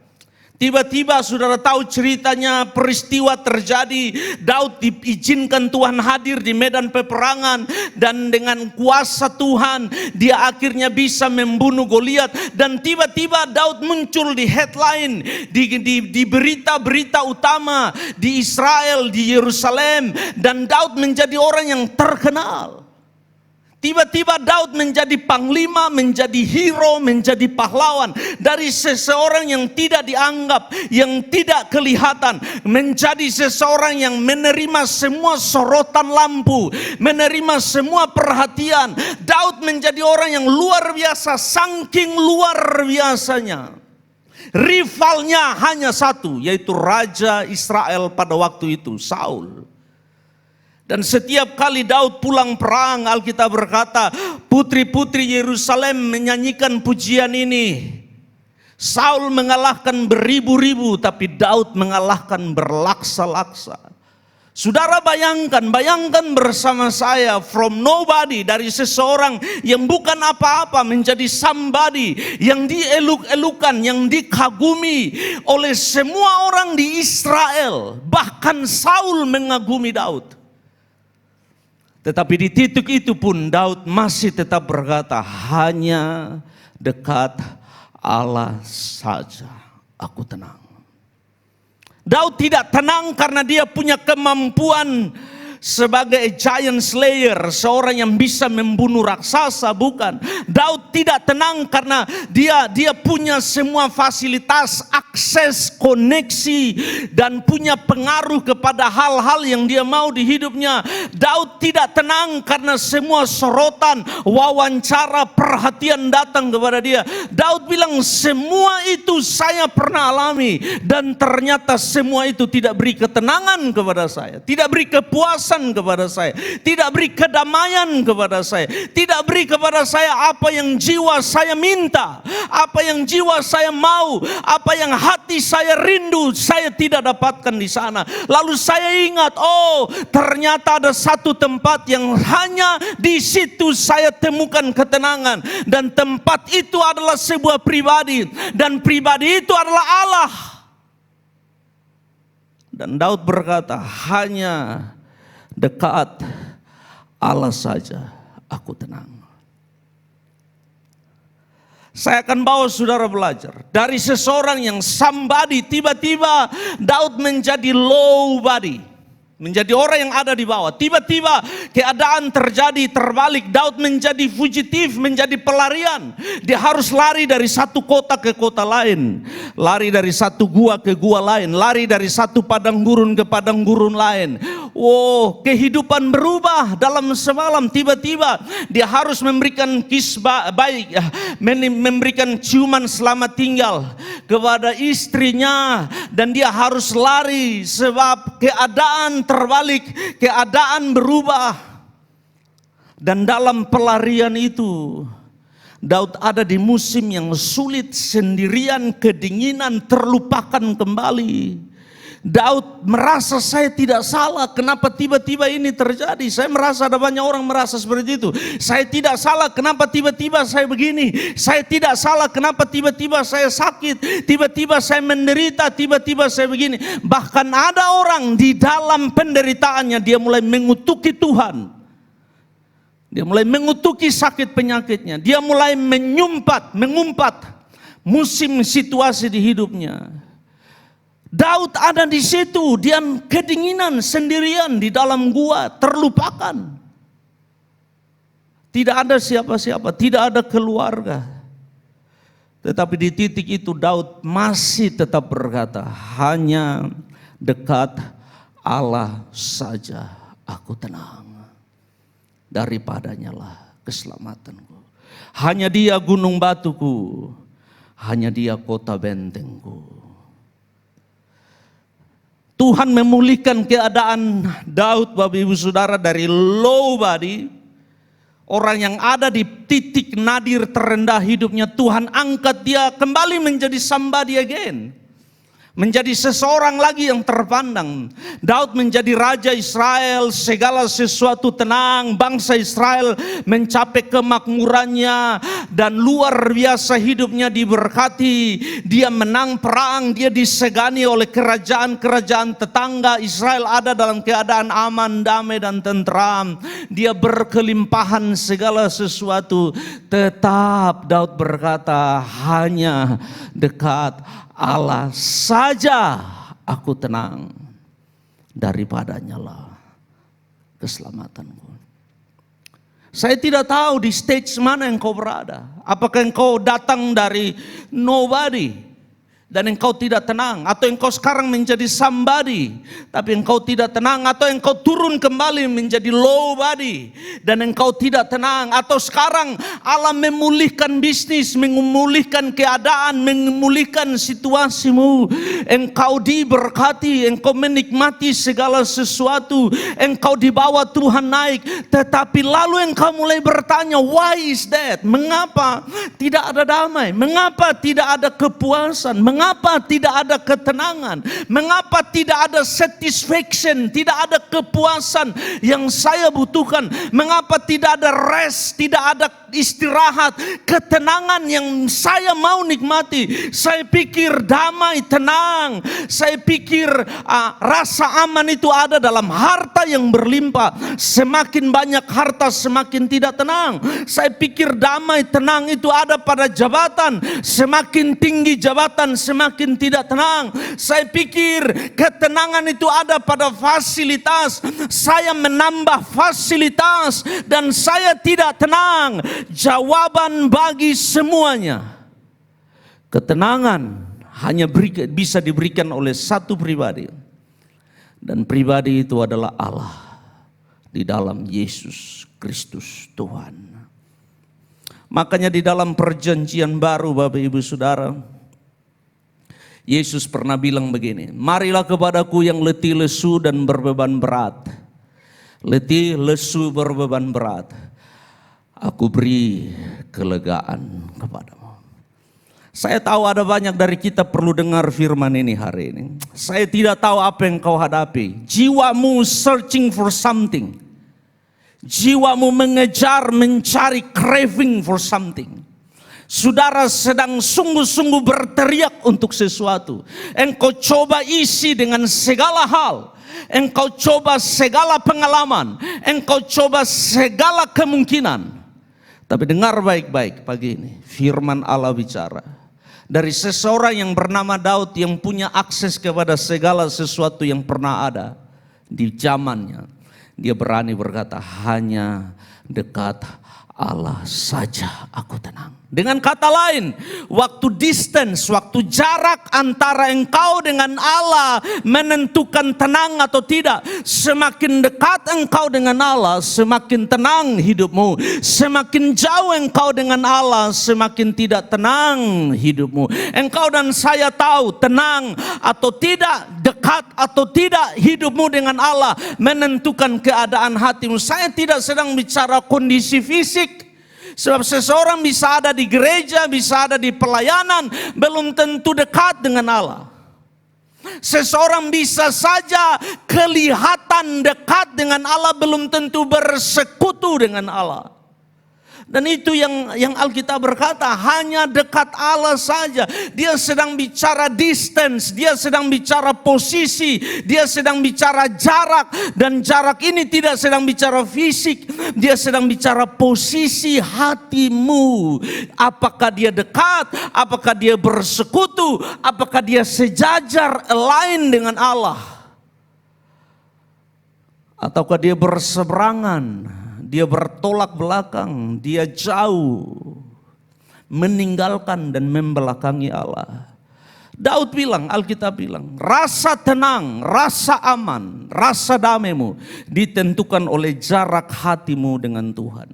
Tiba-tiba saudara tahu ceritanya, peristiwa terjadi, Daud diizinkan Tuhan hadir di medan peperangan, dan dengan kuasa Tuhan dia akhirnya bisa membunuh Goliat. Dan tiba-tiba Daud muncul di headline, di berita-berita utama di Israel, di Yerusalem, dan Daud menjadi orang yang terkenal. Tiba-tiba Daud menjadi panglima, menjadi hero, menjadi pahlawan. Dari seseorang yang tidak dianggap, yang tidak kelihatan, menjadi seseorang yang menerima semua sorotan lampu, menerima semua perhatian. Daud menjadi orang yang luar biasa, saking luar biasanya. Rivalnya hanya satu, yaitu Raja Israel pada waktu itu, Saul. Dan setiap kali Daud pulang perang, Alkitab berkata, putri-putri Yerusalem menyanyikan pujian ini. Saul mengalahkan beribu-ribu, tapi Daud mengalahkan berlaksa-laksa. Saudara bayangkan bersama saya, from nobody, dari seseorang yang bukan apa-apa menjadi somebody, yang dieluk-elukan, yang dikagumi oleh semua orang di Israel. Bahkan Saul mengagumi Daud. Tetapi di titik itu pun Daud masih tetap berkata, hanya dekat Allah saja aku tenang. Daud tidak tenang karena dia punya kemampuan sebagai giant slayer, seorang yang bisa membunuh raksasa, bukan. Daud tidak tenang karena dia punya semua fasilitas, akses, koneksi, dan punya pengaruh kepada hal-hal yang dia mau di hidupnya. Daud tidak tenang karena semua sorotan, wawancara, perhatian datang kepada dia. Daud bilang, semua itu saya pernah alami, dan ternyata semua itu tidak beri ketenangan kepada saya, tidak beri kepuasan kepada saya, tidak beri kedamaian kepada saya, tidak beri kepada saya apa yang jiwa saya minta, apa yang jiwa saya mau, apa yang hati saya rindu, saya tidak dapatkan di sana. Lalu saya ingat, oh ternyata ada satu tempat yang hanya di situ saya temukan ketenangan, dan tempat itu adalah sebuah pribadi, dan pribadi itu adalah Allah. Dan Daud berkata, hanya dekat Allah saja aku tenang. Saya akan bawa saudara belajar dari seseorang yang somebody, tiba-tiba Daud menjadi low body, menjadi orang yang ada di bawah. Tiba-tiba keadaan terjadi terbalik, Daud menjadi fugitif, menjadi pelarian. Dia harus lari dari satu kota ke kota lain, lari dari satu gua ke gua lain, lari dari satu padang gurun ke padang gurun lain. Oh, kehidupan berubah dalam semalam. Tiba-tiba dia harus memberikan kisah baik, memberikan ciuman selamat tinggal kepada istrinya, dan dia harus lari sebab keadaan terbalik, keadaan berubah. Dan dalam pelarian itu Daud ada di musim yang sulit, sendirian, kedinginan, terlupakan kembali. Daud merasa saya tidak salah, kenapa tiba-tiba ini terjadi? Saya merasa ada banyak orang merasa seperti itu. Saya tidak salah, kenapa tiba-tiba saya begini? Saya tidak salah, kenapa tiba-tiba saya sakit? Tiba-tiba saya menderita, tiba-tiba saya begini. Bahkan ada orang di dalam penderitaannya dia mulai mengutuki Tuhan. Dia mulai mengutuki sakit penyakitnya. Dia mulai mengumpat musim situasi di hidupnya. Daud ada di situ, dia kedinginan sendirian di dalam gua, terlupakan. Tidak ada siapa-siapa, tidak ada keluarga. Tetapi di titik itu Daud masih tetap berkata, hanya dekat Allah saja aku tenang. Daripadanya lah keselamatanku. Hanya Dia gunung batuku, hanya Dia kota bentengku. Tuhan memulihkan keadaan Daud, Bapak Ibu Saudara, dari low body. Orang yang ada di titik nadir terendah hidupnya, Tuhan angkat dia kembali menjadi somebody again. Menjadi seseorang lagi yang terpandang. Daud menjadi raja Israel, segala sesuatu tenang, bangsa Israel mencapai kemakmurannya dan luar biasa hidupnya diberkati. Dia menang perang, dia disegani oleh kerajaan-kerajaan tetangga. Israel ada dalam keadaan aman, damai dan tentram. Dia berkelimpahan segala sesuatu. Tetap Daud berkata, hanya dekat Allah saja aku tenang, daripadanya lah keselamatanku. Saya tidak tahu di stage mana engkau berada. Apakah engkau datang dari nobody dan engkau tidak tenang, atau engkau sekarang menjadi somebody tapi engkau tidak tenang, atau engkau turun kembali menjadi low body dan engkau tidak tenang, atau sekarang Allah memulihkan bisnis, memulihkan keadaan, memulihkan situasimu, engkau diberkati, engkau menikmati segala sesuatu, engkau dibawa Tuhan naik, tetapi lalu engkau mulai bertanya, why is that? Mengapa tidak ada damai? Mengapa tidak ada kepuasan? Mengapa tidak ada ketenangan? Mengapa tidak ada satisfaction? Tidak ada kepuasan yang saya butuhkan? Mengapa tidak ada rest? Tidak ada istirahat, ketenangan yang saya mau nikmati? Saya pikir damai, tenang. Saya pikir rasa aman itu ada dalam harta yang berlimpah. Semakin banyak harta, semakin tidak tenang. Saya pikir damai, tenang itu ada pada jabatan. Semakin tinggi jabatan, semakin tidak tenang. Saya pikir ketenangan itu ada pada fasilitas. Saya menambah fasilitas dan saya tidak tenang. Jawaban bagi semuanya, ketenangan hanya bisa diberikan oleh satu pribadi. Dan pribadi itu adalah Allah di dalam Yesus Kristus Tuhan. Makanya di dalam perjanjian baru, Bapak Ibu Saudara, Yesus pernah bilang begini, marilah kepadaku yang letih lesu dan berbeban berat. Letih lesu berbeban berat, aku beri kelegaan kepadamu. Saya tahu ada banyak dari kita perlu dengar firman ini hari ini. Saya tidak tahu apa yang kau hadapi. Jiwamu searching for something. Jiwamu mengejar, mencari, craving for something. Saudara sedang sungguh-sungguh berteriak untuk sesuatu. Engkau coba isi dengan segala hal. Engkau coba segala pengalaman. Engkau coba segala kemungkinan. Tapi dengar baik-baik pagi ini. Firman Allah bicara. Dari seseorang yang bernama Daud yang punya akses kepada segala sesuatu yang pernah ada di zamannya. Dia berani berkata, hanya dekat Allah saja aku tenang. Dengan kata lain, waktu distance, waktu jarak antara engkau dengan Allah menentukan tenang atau tidak. Semakin dekat engkau dengan Allah, semakin tenang hidupmu. Semakin jauh engkau dengan Allah, semakin tidak tenang hidupmu. Engkau dan saya tahu tenang atau tidak, dekat atau tidak hidupmu dengan Allah menentukan keadaan hatimu. Saya tidak sedang bicara kondisi fisik. Sebab seseorang bisa ada di gereja, bisa ada di pelayanan, belum tentu dekat dengan Allah. Seseorang bisa saja kelihatan dekat dengan Allah, belum tentu bersekutu dengan Allah. Dan itu yang Alkitab berkata, hanya dekat Allah saja. Dia sedang bicara distance, dia sedang bicara posisi, dia sedang bicara jarak. Dan jarak ini tidak sedang bicara fisik, dia sedang bicara posisi hatimu. Apakah dia dekat, apakah dia bersekutu, apakah dia sejajar, align dengan Allah, ataukah dia berseberangan, dia bertolak belakang, dia jauh, meninggalkan dan membelakangi Allah. Daud bilang, Alkitab bilang, rasa tenang, rasa aman, rasa damaimu ditentukan oleh jarak hatimu dengan Tuhan.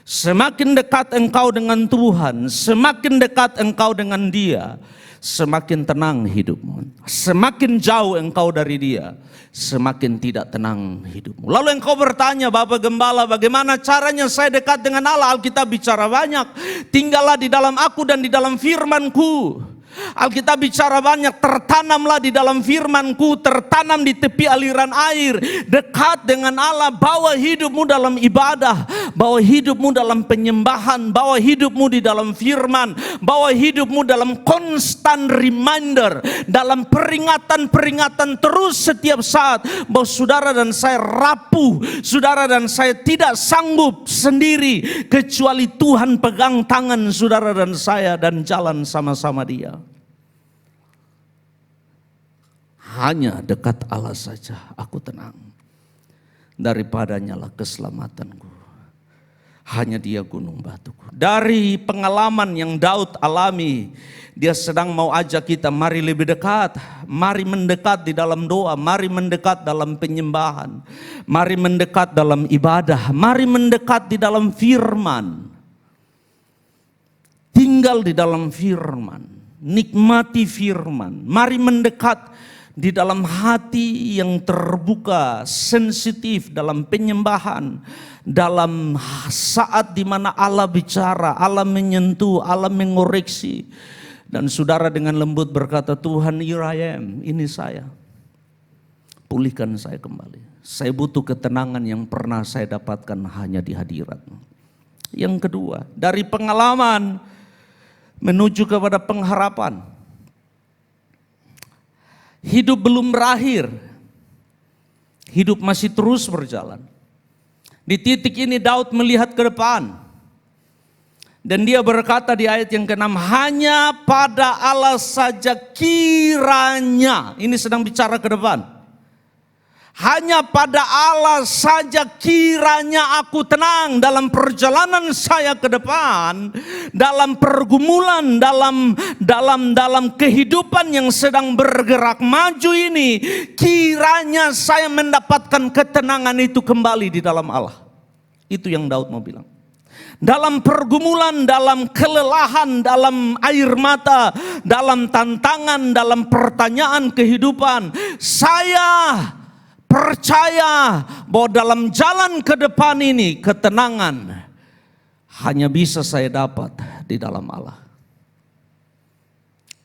Semakin dekat engkau dengan Tuhan, semakin dekat engkau dengan Dia, semakin tenang hidupmu. Semakin jauh engkau dari Dia, semakin tidak tenang hidupmu. Lalu engkau bertanya, Bapak Gembala, bagaimana caranya saya dekat dengan Allah? Alkitab bicara banyak. Tinggallah di dalam aku dan di dalam firman-Ku. Alkitab bicara banyak, tertanamlah di dalam firman-Ku, tertanam di tepi aliran air, dekat dengan Allah. Bawa hidupmu dalam ibadah, bawa hidupmu dalam penyembahan, bawa hidupmu di dalam firman, bawa hidupmu dalam constant reminder, dalam peringatan-peringatan terus setiap saat bahwa saudara dan saya rapuh, saudara dan saya tidak sanggup sendiri, kecuali Tuhan pegang tangan saudara dan saya dan jalan sama-sama Dia. Hanya dekat Allah saja aku tenang. Daripadanya lah keselamatanku. Hanya Dia gunung batuku. Dari pengalaman yang Daud alami, dia sedang mau ajak kita, mari lebih dekat. Mari mendekat di dalam doa. Mari mendekat dalam penyembahan. Mari mendekat dalam ibadah. Mari mendekat di dalam firman. Tinggal di dalam firman. Nikmati firman. Mari mendekat di dalam hati yang terbuka, sensitif dalam penyembahan, dalam saat di mana Allah bicara, Allah menyentuh, Allah mengoreksi. Dan saudara dengan lembut berkata, Tuhan, here I am, ini saya. Pulihkan saya kembali. Saya butuh ketenangan yang pernah saya dapatkan hanya di hadirat-Mu. Yang kedua, dari pengalaman menuju kepada pengharapan. Hidup belum berakhir. Hidup masih terus berjalan. Di titik ini Daud melihat ke depan. Dan dia berkata di ayat yang ke-6, hanya pada Allah saja kiranya. Ini sedang bicara ke depan. Hanya pada Allah saja kiranya aku tenang dalam perjalanan saya ke depan, dalam pergumulan, dalam kehidupan yang sedang bergerak maju ini, kiranya saya mendapatkan ketenangan itu kembali di dalam Allah. Itu yang Daud mau bilang. Dalam pergumulan, dalam kelelahan, dalam air mata, dalam tantangan, dalam pertanyaan kehidupan, saya percaya bahwa dalam jalan ke depan ini ketenangan hanya bisa saya dapat di dalam Allah.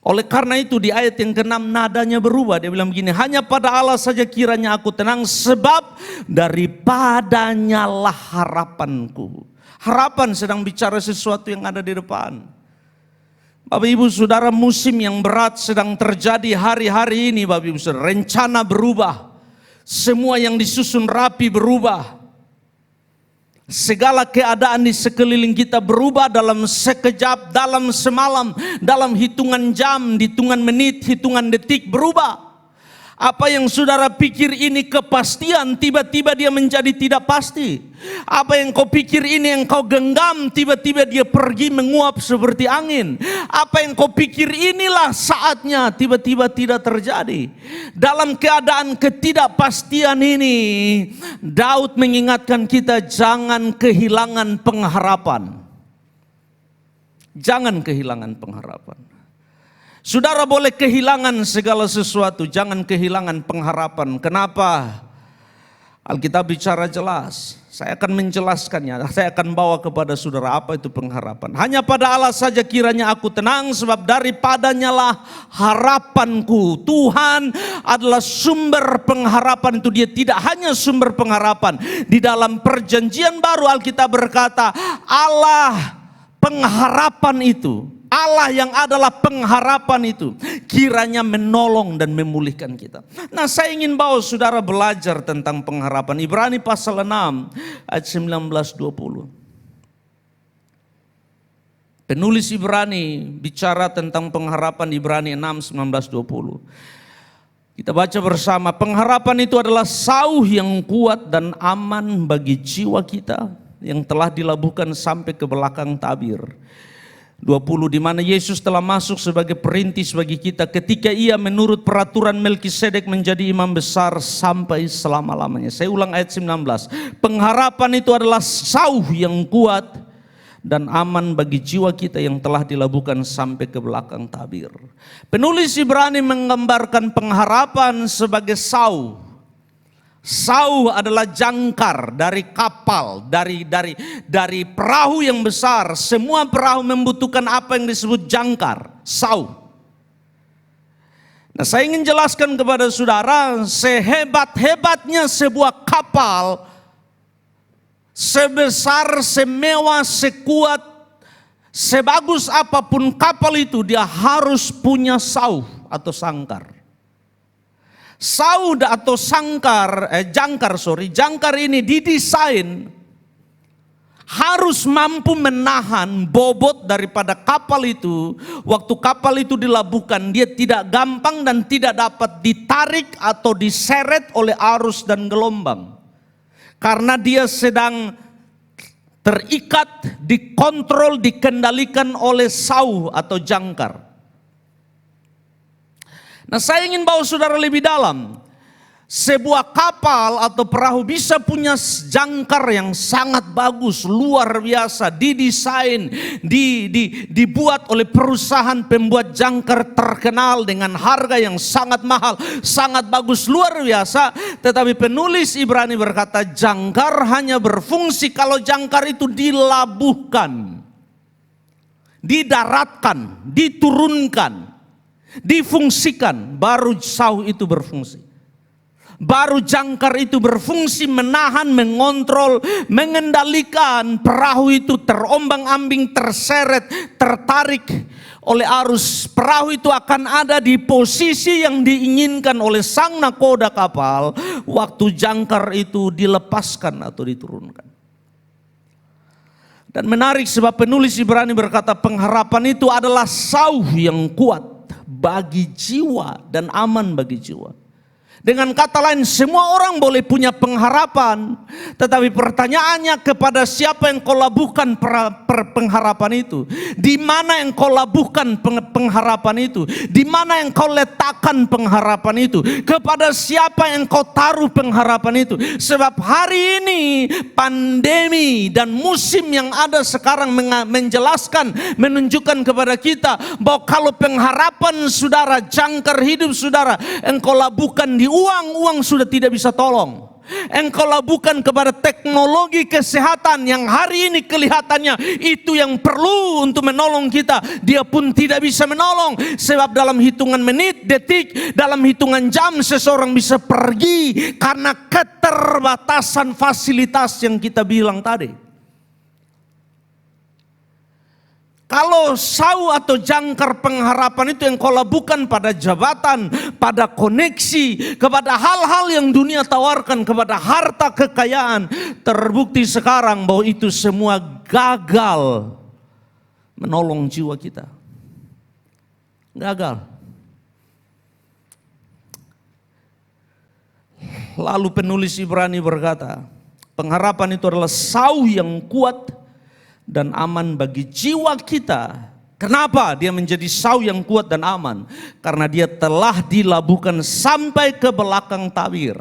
Oleh karena itu di ayat yang ke-6 nadanya berubah. Dia bilang begini, hanya pada Allah saja kiranya aku tenang, sebab daripadanya lah harapanku. Harapan sedang bicara sesuatu yang ada di depan. Bapak Ibu Saudara, musim yang berat sedang terjadi hari-hari ini. Bapak Ibu Saudara, rencana berubah. Semua yang disusun rapi berubah. Segala keadaan di sekeliling kita berubah dalam sekejap, dalam semalam, dalam hitungan jam, hitungan menit, hitungan detik berubah. Apa yang saudara pikir ini kepastian, tiba-tiba dia menjadi tidak pasti. Apa yang kau pikir ini yang kau genggam, tiba-tiba dia pergi menguap seperti angin. Apa yang kau pikir inilah saatnya, tiba-tiba tidak terjadi. Dalam keadaan ketidakpastian ini, Daud mengingatkan kita jangan kehilangan pengharapan. Jangan kehilangan pengharapan. Saudara boleh kehilangan segala sesuatu, jangan kehilangan pengharapan. Kenapa? Alkitab bicara jelas. Saya akan menjelaskannya. Saya akan bawa kepada saudara apa itu pengharapan. Hanya pada Allah saja kiranya aku tenang, sebab daripadanya lah harapanku. Tuhan adalah sumber pengharapan itu. Dia tidak hanya sumber pengharapan. Di dalam perjanjian baru Alkitab berkata, Allah pengharapan itu. Allah yang adalah pengharapan itu kiranya menolong dan memulihkan kita. Nah, saya ingin bawa saudara belajar tentang pengharapan. Ibrani pasal 6 ayat 19-20. Penulis Ibrani bicara tentang pengharapan. Ibrani 6, 19-20. Kita baca bersama. Pengharapan itu adalah sauh yang kuat dan aman bagi jiwa kita yang telah dilabuhkan sampai ke belakang tabir. 20, di mana Yesus telah masuk sebagai perintis bagi kita ketika ia menurut peraturan Melkisedek menjadi imam besar sampai selama-lamanya. Saya ulang ayat 19. Pengharapan itu adalah sauh yang kuat dan aman bagi jiwa kita yang telah dilabuhkan sampai ke belakang tabir. Penulis Ibrani menggambarkan pengharapan sebagai sauh. Sauh adalah jangkar dari kapal, dari perahu yang besar. Semua perahu membutuhkan apa yang disebut jangkar, sauh. Nah, saya ingin jelaskan kepada saudara, sehebat-hebatnya sebuah kapal, sebesar, semewah, sekuat, sebagus apapun kapal itu, dia harus punya sauh atau sangkar. Sauh atau jangkar ini didesain harus mampu menahan bobot daripada kapal itu. Waktu kapal itu dilabuhkan, dia tidak gampang dan tidak dapat ditarik atau diseret oleh arus dan gelombang. Karena dia sedang terikat, dikontrol, dikendalikan oleh sauh atau jangkar. Nah, saya ingin bawa saudara lebih dalam. Sebuah kapal atau perahu bisa punya jangkar yang sangat bagus, luar biasa, didesain, dibuat oleh perusahaan pembuat jangkar terkenal dengan harga yang sangat mahal, sangat bagus, luar biasa. Tetapi penulis Ibrani berkata jangkar hanya berfungsi kalau jangkar itu dilabuhkan, didaratkan, diturunkan, difungsikan, baru sauh itu berfungsi. Baru jangkar itu berfungsi menahan, mengontrol, mengendalikan perahu itu terombang-ambing, terseret, tertarik oleh arus. Perahu itu akan ada di posisi yang diinginkan oleh sang nakoda kapal waktu jangkar itu dilepaskan atau diturunkan. Dan menarik sebab penulis Ibrani berkata pengharapan itu adalah sauh yang kuat bagi jiwa dan aman bagi jiwa. Dengan kata lain, semua orang boleh punya pengharapan, tetapi pertanyaannya kepada siapa yang kau labuhkan pengharapan itu? Di mana yang kau labuhkan pengharapan itu? Di mana yang kau letakkan pengharapan itu? Kepada siapa yang kau taruh pengharapan itu? Sebab hari ini pandemi dan musim yang ada sekarang menjelaskan, menunjukkan kepada kita bahwa kalau pengharapan saudara, jangkar hidup saudara, engkau labuhkan di uang sudah tidak bisa tolong. Engkau labuhkan kepada teknologi kesehatan yang hari ini kelihatannya itu yang perlu untuk menolong kita, dia pun tidak bisa menolong. Sebab dalam hitungan menit, detik, dalam hitungan jam seseorang bisa pergi karena keterbatasan fasilitas yang kita bilang tadi. Kalau sauh atau jangkar pengharapan itu yang kau labuhkan pada jabatan, pada koneksi, kepada hal-hal yang dunia tawarkan, kepada harta kekayaan, terbukti sekarang bahwa itu semua gagal menolong jiwa kita. Gagal. Lalu penulis Ibrani berkata, pengharapan itu adalah sauh yang kuat dan aman bagi jiwa kita. Kenapa dia menjadi sauh yang kuat dan aman? Karena dia telah dilabuhkan sampai ke belakang tabir.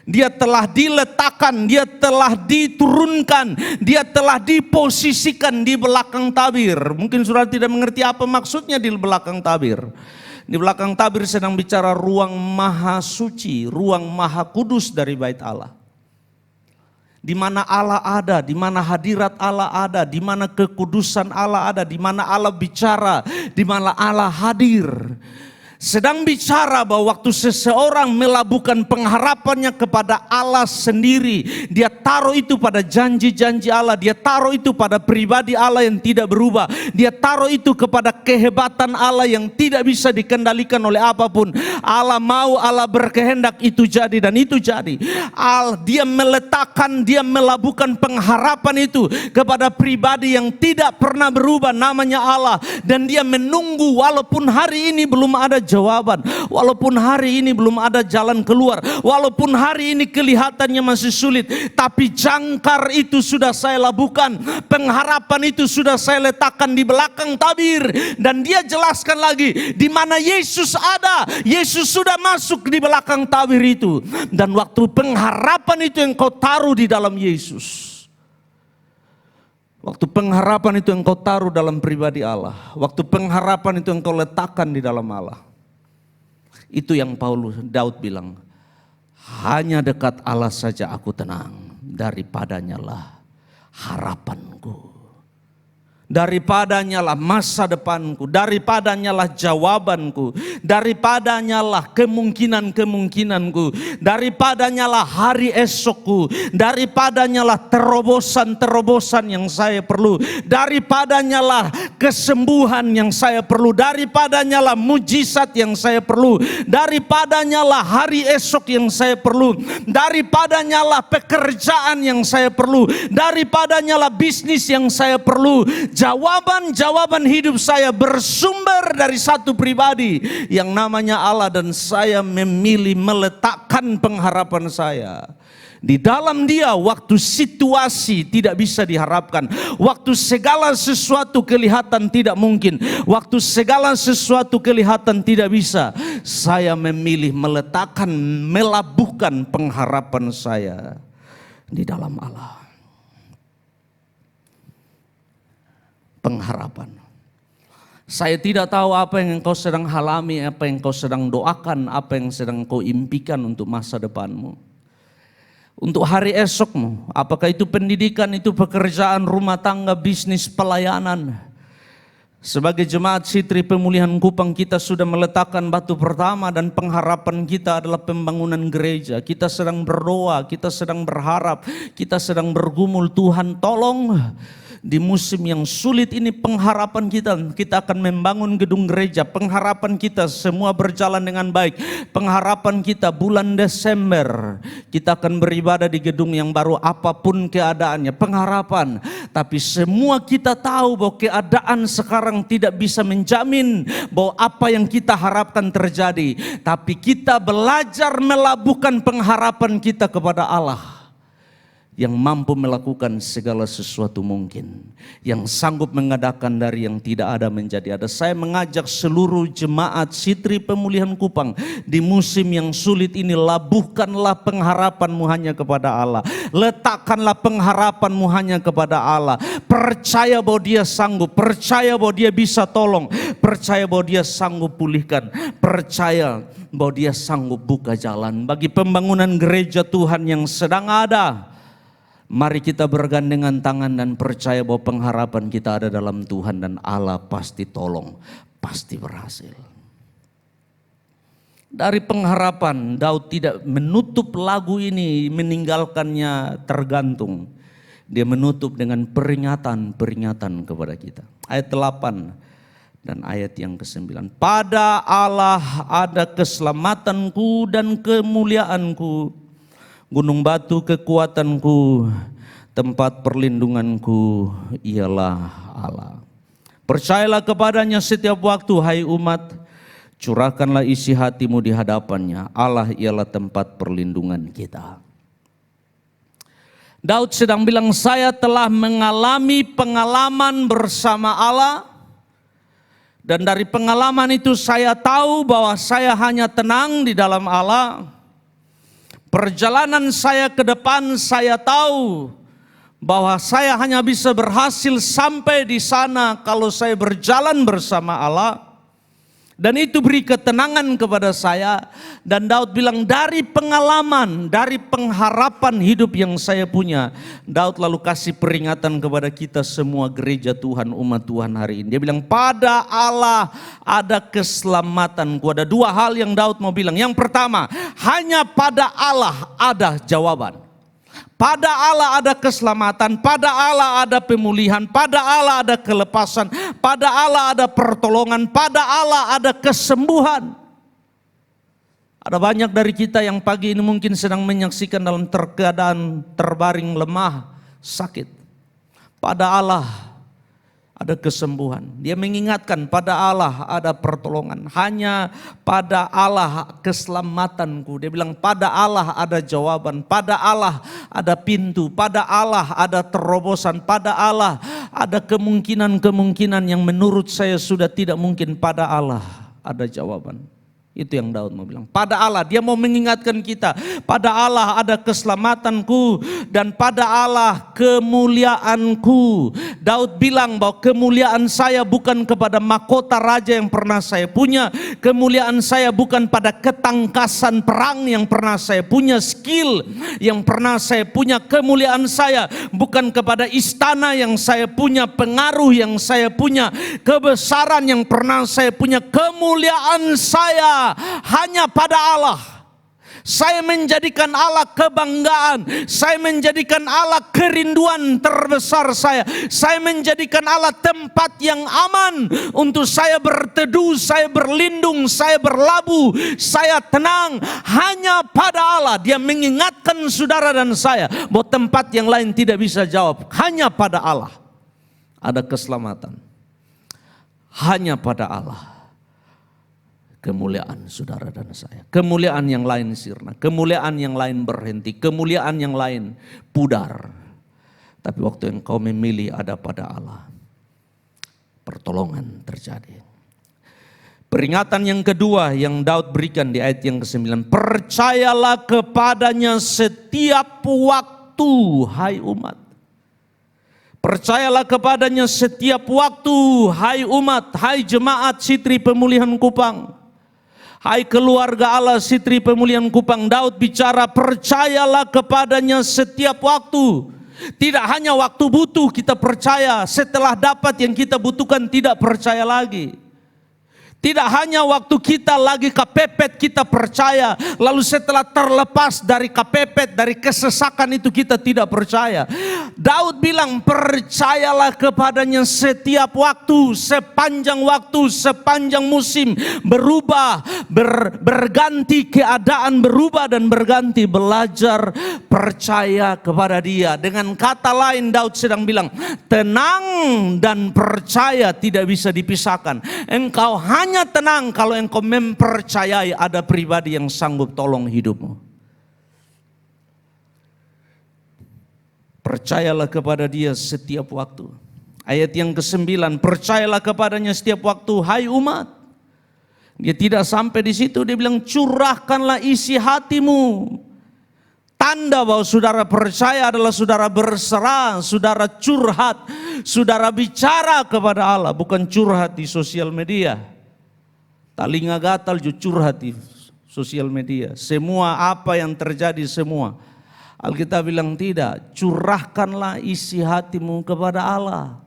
Dia telah diletakkan, dia telah diturunkan, dia telah diposisikan di belakang tabir. Mungkin saudara tidak mengerti apa maksudnya di belakang tabir. Di belakang tabir sedang bicara ruang maha suci, ruang maha kudus dari bait Allah. di mana Allah ada, di mana hadirat Allah ada, di mana kekudusan Allah ada, di mana Allah bicara, di mana Allah hadir. Sedang bicara bahwa waktu seseorang melabuhkan pengharapannya kepada Allah sendiri, dia taruh itu pada janji-janji Allah, dia taruh itu pada pribadi Allah yang tidak berubah, dia taruh itu kepada kehebatan Allah yang tidak bisa dikendalikan oleh apapun. Allah mau, Allah berkehendak, itu jadi dan itu jadi. Dia meletakkan, dia melabuhkan pengharapan itu kepada pribadi yang tidak pernah berubah, namanya Allah. Dan dia menunggu walaupun hari ini belum ada jawaban, walaupun hari ini belum ada jalan keluar, walaupun hari ini kelihatannya masih sulit, tapi jangkar itu sudah saya labuhkan, pengharapan itu sudah saya letakkan di belakang tabir. Dan dia jelaskan lagi, di mana Yesus ada, Yesus sudah masuk di belakang tabir itu. Dan waktu pengharapan itu yang kau taruh di dalam Yesus, waktu pengharapan itu yang kau taruh dalam pribadi Allah, waktu pengharapan itu yang kau letakkan di dalam Allah, itu yang Daud bilang, hanya dekat Allah saja aku tenang, daripadanya lah harapanku, daripadanya lah masa depanku, daripadanya lah jawabanku, daripadanya lah kemungkinan-kemungkinanku, daripadanya lah hari esokku, daripadanya lah terobosan-terobosan yang saya perlu, daripadanya lah kesembuhan yang saya perlu, daripadanya lah mujizat yang saya perlu, daripadanya lah hari esok yang saya perlu, daripadanya lah pekerjaan yang saya perlu, daripadanya lah bisnis yang saya perlu. Jawaban-jawaban hidup saya bersumber dari satu pribadi yang namanya Allah, dan saya memilih meletakkan pengharapan saya di dalam Dia. Waktu situasi tidak bisa diharapkan, waktu segala sesuatu kelihatan tidak mungkin, waktu segala sesuatu kelihatan tidak bisa, saya memilih meletakkan, melabuhkan pengharapan saya di dalam Allah. Pengharapan. Saya tidak tahu apa yang engkau sedang alami, apa yang engkau sedang doakan, apa yang sedang engkau impikan untuk masa depanmu, untuk hari esokmu. Apakah itu pendidikan, itu pekerjaan, rumah tangga, bisnis, pelayanan. Sebagai jemaat Sitri Pemulihan Kupang, kita sudah meletakkan batu pertama, dan pengharapan kita adalah pembangunan gereja. Kita sedang berdoa, kita sedang berharap, kita sedang bergumul, Tuhan tolong. Di musim yang sulit ini pengharapan kita akan membangun gedung gereja. Pengharapan kita semua berjalan dengan baik. Pengharapan kita bulan Desember kita akan beribadah di gedung yang baru, apapun keadaannya. Pengharapan. Tapi semua kita tahu bahwa keadaan sekarang tidak bisa menjamin bahwa apa yang kita harapkan terjadi. Tapi kita belajar melabuhkan pengharapan kita kepada Allah yang mampu melakukan segala sesuatu mungkin, yang sanggup mengadakan dari yang tidak ada menjadi ada. Saya mengajak seluruh jemaat Sitri Pemulihan Kupang di musim yang sulit ini, labuhkanlah pengharapanmu hanya kepada Allah. Letakkanlah pengharapanmu hanya kepada Allah. Percaya bahwa Dia sanggup, percaya bahwa Dia bisa tolong, percaya bahwa Dia sanggup pulihkan, percaya bahwa Dia sanggup buka jalan bagi pembangunan gereja Tuhan yang sedang ada. Mari kita bergandengan tangan dan percaya bahwa pengharapan kita ada dalam Tuhan, dan Allah pasti tolong, pasti berhasil. Dari pengharapan, Daud tidak menutup lagu ini, meninggalkannya tergantung. Dia menutup dengan peringatan-peringatan kepada kita. Ayat 8 dan ayat yang ke-9. Pada Allah ada keselamatanku dan kemuliaanku. Gunung batu kekuatanku, tempat perlindunganku ialah Allah. Percayalah kepadanya setiap waktu, hai umat. Curahkanlah isi hatimu di hadapannya. Allah ialah tempat perlindungan kita. Daud sedang bilang, saya telah mengalami pengalaman bersama Allah. Dan dari pengalaman itu saya tahu bahwa saya hanya tenang di dalam Allah. Perjalanan saya ke depan, saya tahu bahwa saya hanya bisa berhasil sampai di sana kalau saya berjalan bersama Allah. Dan itu beri ketenangan kepada saya. Dan Daud bilang, dari pengalaman, dari pengharapan hidup yang saya punya, Daud lalu kasih peringatan kepada kita semua gereja Tuhan, umat Tuhan hari ini. Dia bilang, pada Allah ada keselamatanku. Ada dua hal yang Daud mau bilang. Yang pertama, hanya pada Allah ada jawaban. Pada Allah ada keselamatan, pada Allah ada pemulihan, pada Allah ada kelepasan, pada Allah ada pertolongan, pada Allah ada kesembuhan. Ada banyak dari kita yang pagi ini mungkin sedang menyaksikan dalam keadaan terbaring lemah, sakit. Pada Allah ada kesembuhan. Dia mengingatkan, pada Allah ada pertolongan. Hanya pada Allah keselamatanku. Dia bilang, pada Allah ada jawaban. Pada Allah ada pintu. Pada Allah ada terobosan. Pada Allah ada kemungkinan-kemungkinan yang menurut saya sudah tidak mungkin. Pada Allah ada jawaban. Itu yang Daud mau bilang. Pada Allah, dia mau mengingatkan kita. Pada Allah ada keselamatanku dan pada Allah kemuliaanku. Daud bilang bahwa kemuliaan saya bukan kepada mahkota raja yang pernah saya punya. Kemuliaan saya bukan pada ketangkasan perang yang pernah saya punya. Skill yang pernah saya punya. Kemuliaan saya bukan kepada istana yang saya punya. Pengaruh yang saya punya. Kebesaran yang pernah saya punya. Kemuliaan saya hanya pada Allah. Saya menjadikan Allah kebanggaan. Saya menjadikan Allah kerinduan terbesar saya. Saya menjadikan Allah tempat yang aman untuk saya berteduh, saya berlindung, saya berlabuh, saya tenang. Hanya pada Allah. Dia mengingatkan saudara dan saya bahwa tempat yang lain tidak bisa jawab. Hanya pada Allah ada keselamatan. Hanya pada Allah kemuliaan saudara dan saya. Kemuliaan yang lain sirna. Kemuliaan yang lain berhenti. Kemuliaan yang lain pudar. Tapi waktu yang kau memilih ada pada Allah, pertolongan terjadi. Peringatan yang kedua yang Daud berikan di ayat yang ke-9. Percayalah kepadanya setiap waktu, hai umat. Percayalah kepadanya setiap waktu, hai umat, hai jemaat Sitri Pemulihan Kupang. Hai keluarga Allah Sitri Pemulihan Kupang. Daud bicara, percayalah kepadanya setiap waktu. Tidak hanya waktu butuh kita percaya, setelah dapat yang kita butuhkan tidak percaya lagi. Tidak hanya waktu kita lagi kepepet kita percaya, lalu setelah terlepas dari kepepet, dari kesesakan itu kita tidak percaya. Daud bilang, percayalah kepadanya setiap waktu, sepanjang musim berubah, berganti keadaan, berubah dan berganti, belajar percaya kepada Dia. Dengan kata lain Daud sedang bilang, tenang dan percaya tidak bisa dipisahkan. Engkau hanya tenang kalau engkau mempercayai ada pribadi yang sanggup tolong hidupmu. Percayalah kepada Dia setiap waktu. Ayat yang ke-9, percayalah kepadanya setiap waktu, hai umat. Dia tidak sampai di situ, dia bilang curahkanlah isi hatimu. Tanda bahwa saudara percaya adalah saudara berserah, saudara curhat, saudara bicara kepada Allah, bukan curhat di sosial media. Talinga gatal curhat di sosial media. Semua apa yang terjadi semua. Alkitab bilang tidak, curahkanlah isi hatimu kepada Allah.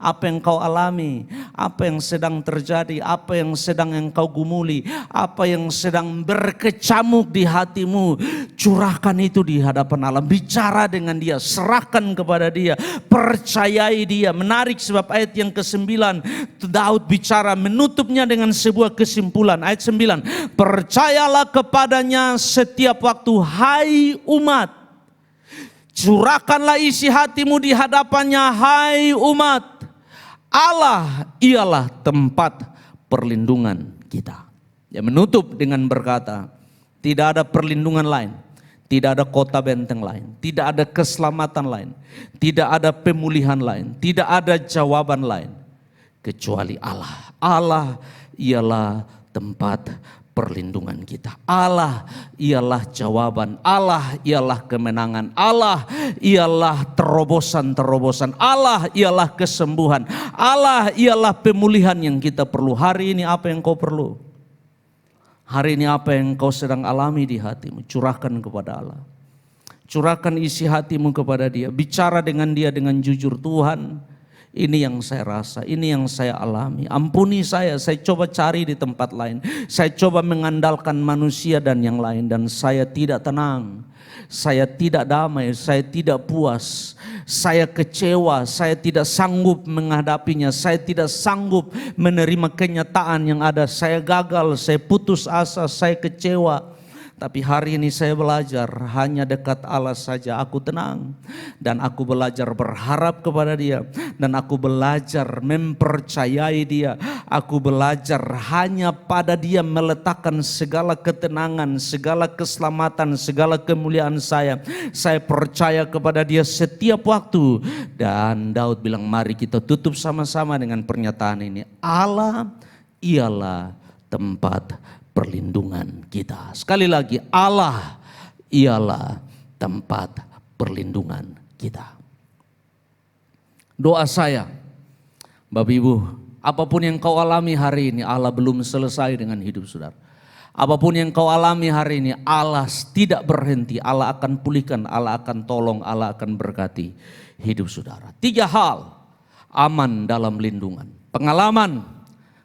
Apa yang kau alami, apa yang sedang terjadi, apa yang sedang engkau gumuli, apa yang sedang berkecamuk di hatimu, curahkan itu di hadapan Allah. Bicara dengan Dia, serahkan kepada Dia, percayai Dia. Menarik sebab ayat yang ke-9 Daud bicara, menutupnya dengan sebuah kesimpulan. Ayat 9, percayalah kepadanya setiap waktu, hai umat. Curahkanlah isi hatimu di hadapannya, hai umat. Allah ialah tempat perlindungan kita. Dia menutup dengan berkata, tidak ada perlindungan lain, tidak ada kota benteng lain, tidak ada keselamatan lain, tidak ada pemulihan lain, tidak ada jawaban lain kecuali Allah. Allah ialah tempat perlindungan kita. Allah ialah jawaban, Allah ialah kemenangan, Allah ialah terobosan-terobosan, Allah ialah kesembuhan, Allah ialah pemulihan yang kita perlu. Hari ini apa yang kau perlu? Hari ini apa yang kau sedang alami di hatimu? Curahkan kepada Allah. Curahkan isi hatimu kepada Dia. Bicara dengan Dia dengan jujur. Tuhan, ini yang saya rasa, ini yang saya alami. Ampuni saya coba cari di tempat lain. Saya coba mengandalkan manusia dan yang lain. Dan saya tidak tenang. Saya tidak damai, saya tidak puas. Saya kecewa, saya tidak sanggup menghadapinya. Saya tidak sanggup menerima kenyataan yang ada. Saya gagal, saya putus asa, saya kecewa. Tapi hari ini saya belajar hanya dekat Allah saja aku tenang. Dan aku belajar berharap kepada Dia. Dan aku belajar mempercayai Dia. Aku belajar hanya pada Dia meletakkan segala ketenangan, segala keselamatan, segala kemuliaan saya. Saya percaya kepada Dia setiap waktu. Dan Daud bilang, mari kita tutup sama-sama dengan pernyataan ini. Allah ialah tempat perlindungan kita. Sekali lagi, Allah ialah tempat perlindungan kita. Doa saya, Bapak Ibu, apapun yang kau alami hari ini, Allah belum selesai dengan hidup saudara. Apapun yang kau alami hari ini, Allah tidak berhenti. Allah akan pulihkan, Allah akan tolong, Allah akan berkati hidup saudara. 3 hal aman dalam lindungan. Pengalaman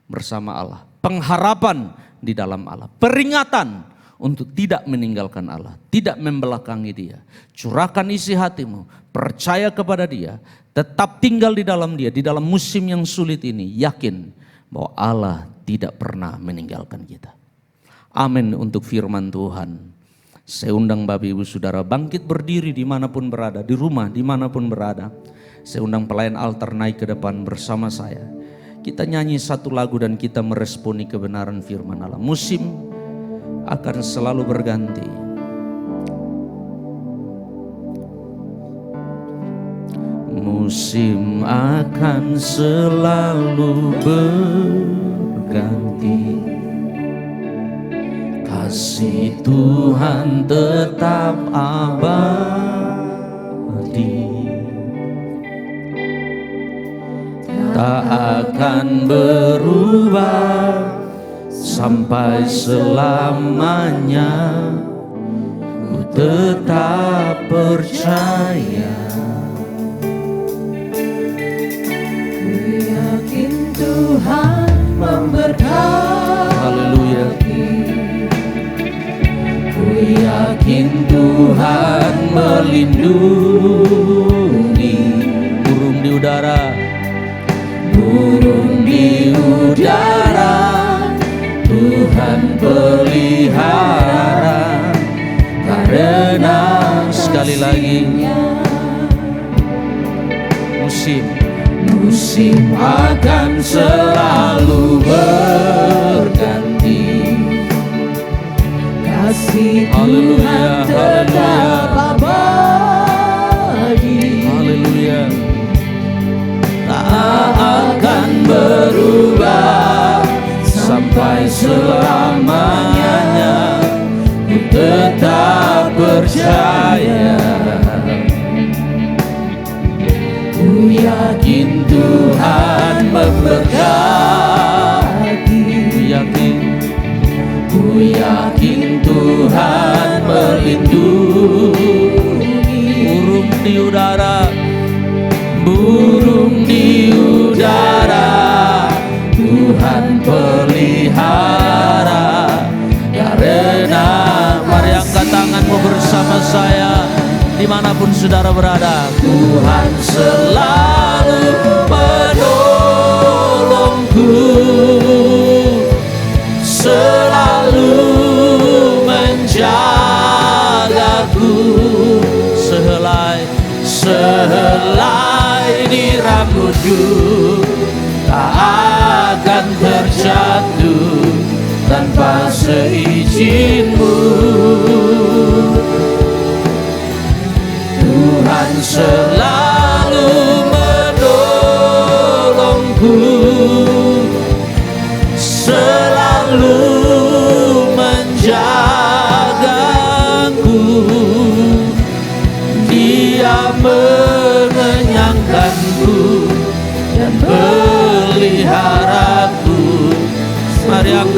bersama Allah, pengharapan di dalam Allah, peringatan untuk tidak meninggalkan Allah, tidak membelakangi Dia. Curahkan isi hatimu, percaya kepada Dia, tetap tinggal di dalam Dia, di dalam musim yang sulit ini, yakin bahwa Allah tidak pernah meninggalkan kita. Amin untuk firman Tuhan. Saya undang Bapak Ibu Saudara bangkit berdiri dimanapun berada, di rumah dimanapun berada. Saya undang pelayan altar naik ke depan bersama saya. Kita nyanyi satu lagu dan kita meresponi kebenaran firman Allah. Musim akan selalu berganti. Musim akan selalu berganti. Kasih Tuhan tetap abadi. Tak akan berubah sampai selamanya. Ku tetap percaya. Ku yakin Tuhan memberkati. Haleluya. Ku yakin Tuhan melindungi. Burung di udara, burung di udara, Tuhan pelihara. Karena sekali lagi, musim akan selalu berganti. Kasih Tuhan tetap abadi. Haleluya. Tak akan berubah sampai selamanya. Ku tetap percaya. Ku yakin Tuhan memberkati. Ku yakin Tuhan melindungi. Burung di udara, burung di udara, Tuhan pelihara. Karena mari angkat tanganmu bersama saya dimanapun saudara berada. Tuhan selalu menolongku, selalu menjagaku. Sehelai di rambutku tak akan terjatuh tanpa seizinku. Tuhan selalu menolongku, selalu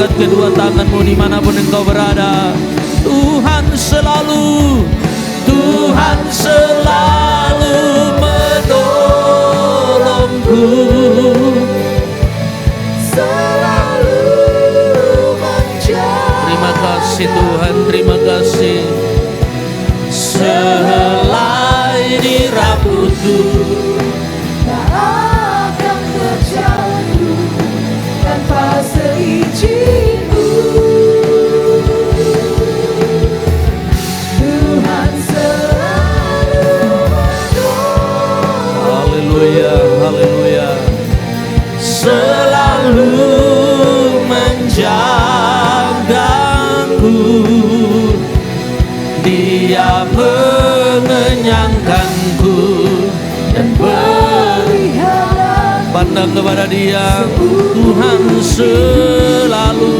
angkat kedua tanganmu dimanapun engkau berada. Tuhan selalu menolongku. Terima kasih Tuhan, terima kasih. Selai di rambutku tak akan terjatuh tanpa seizinku. Tuhan selalu menolong. Haleluya, haleluya. Selalu menjagaku, Dia mengenyangkanku dan Pelihara pandang kepada Dia. Tuhan selalu,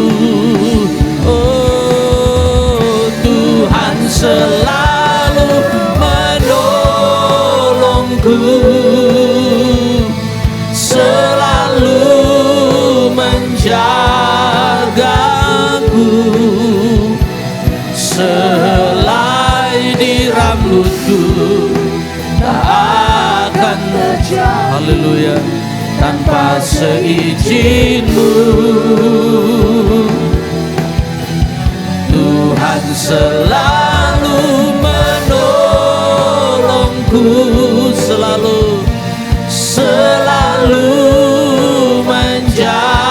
oh Tuhan selalu menolongku, selalu menjagaku. Selai di rambutku tak akan terjatuh, haleluya, tanpa seizinku. Tuhan selalu menolongku, selalu menjagaku.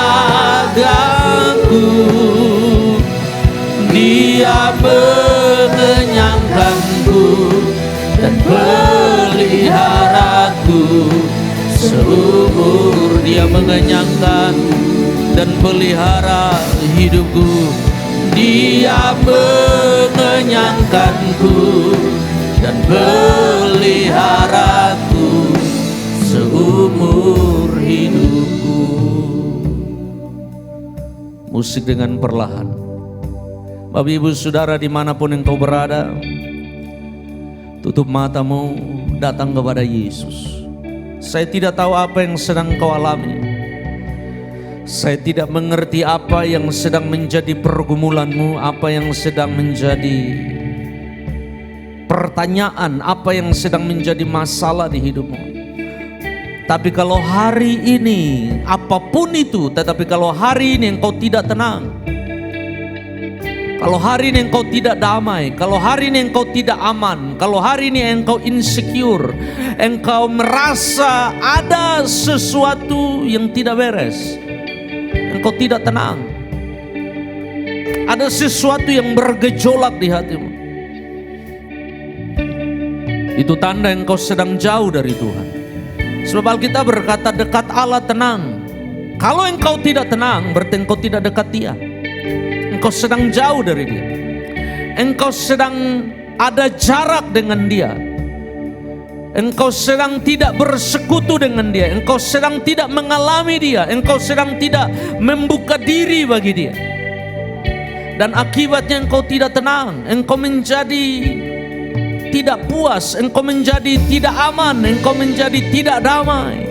Dia mengenyangkanku dan peliharaku seumur. Dia mengenyangkan dan pelihara hidupku. Dia mengenyangkanku dan peliharaku seumur hidupku. Musik dengan perlahan. Bapak Ibu Saudara dimanapun engkau berada, tutup matamu, datang kepada Yesus. Saya tidak tahu apa yang sedang kau alami. Saya tidak mengerti apa yang sedang menjadi pergumulanmu, apa yang sedang menjadi pertanyaan, apa yang sedang menjadi masalah di hidupmu. Tapi kalau hari ini, apapun itu, tetapi kalau hari ini engkau tidak tenang, kalau hari ini engkau tidak damai, kalau hari ini engkau tidak aman, kalau hari ini engkau insecure, engkau merasa ada sesuatu yang tidak beres, engkau tidak tenang, ada sesuatu yang bergejolak di hatimu, itu tanda engkau sedang jauh dari Tuhan. Sebab Alkitab berkata dekat Allah tenang. Kalau engkau tidak tenang, berarti engkau tidak dekat Dia. Engkau sedang jauh dari Dia. Engkau sedang ada jarak dengan Dia. Engkau sedang tidak bersekutu dengan Dia. Engkau sedang tidak mengalami Dia. Engkau sedang tidak membuka diri bagi Dia. Dan akibatnya engkau tidak tenang. Engkau menjadi tidak puas. Engkau menjadi tidak aman. Engkau menjadi tidak damai.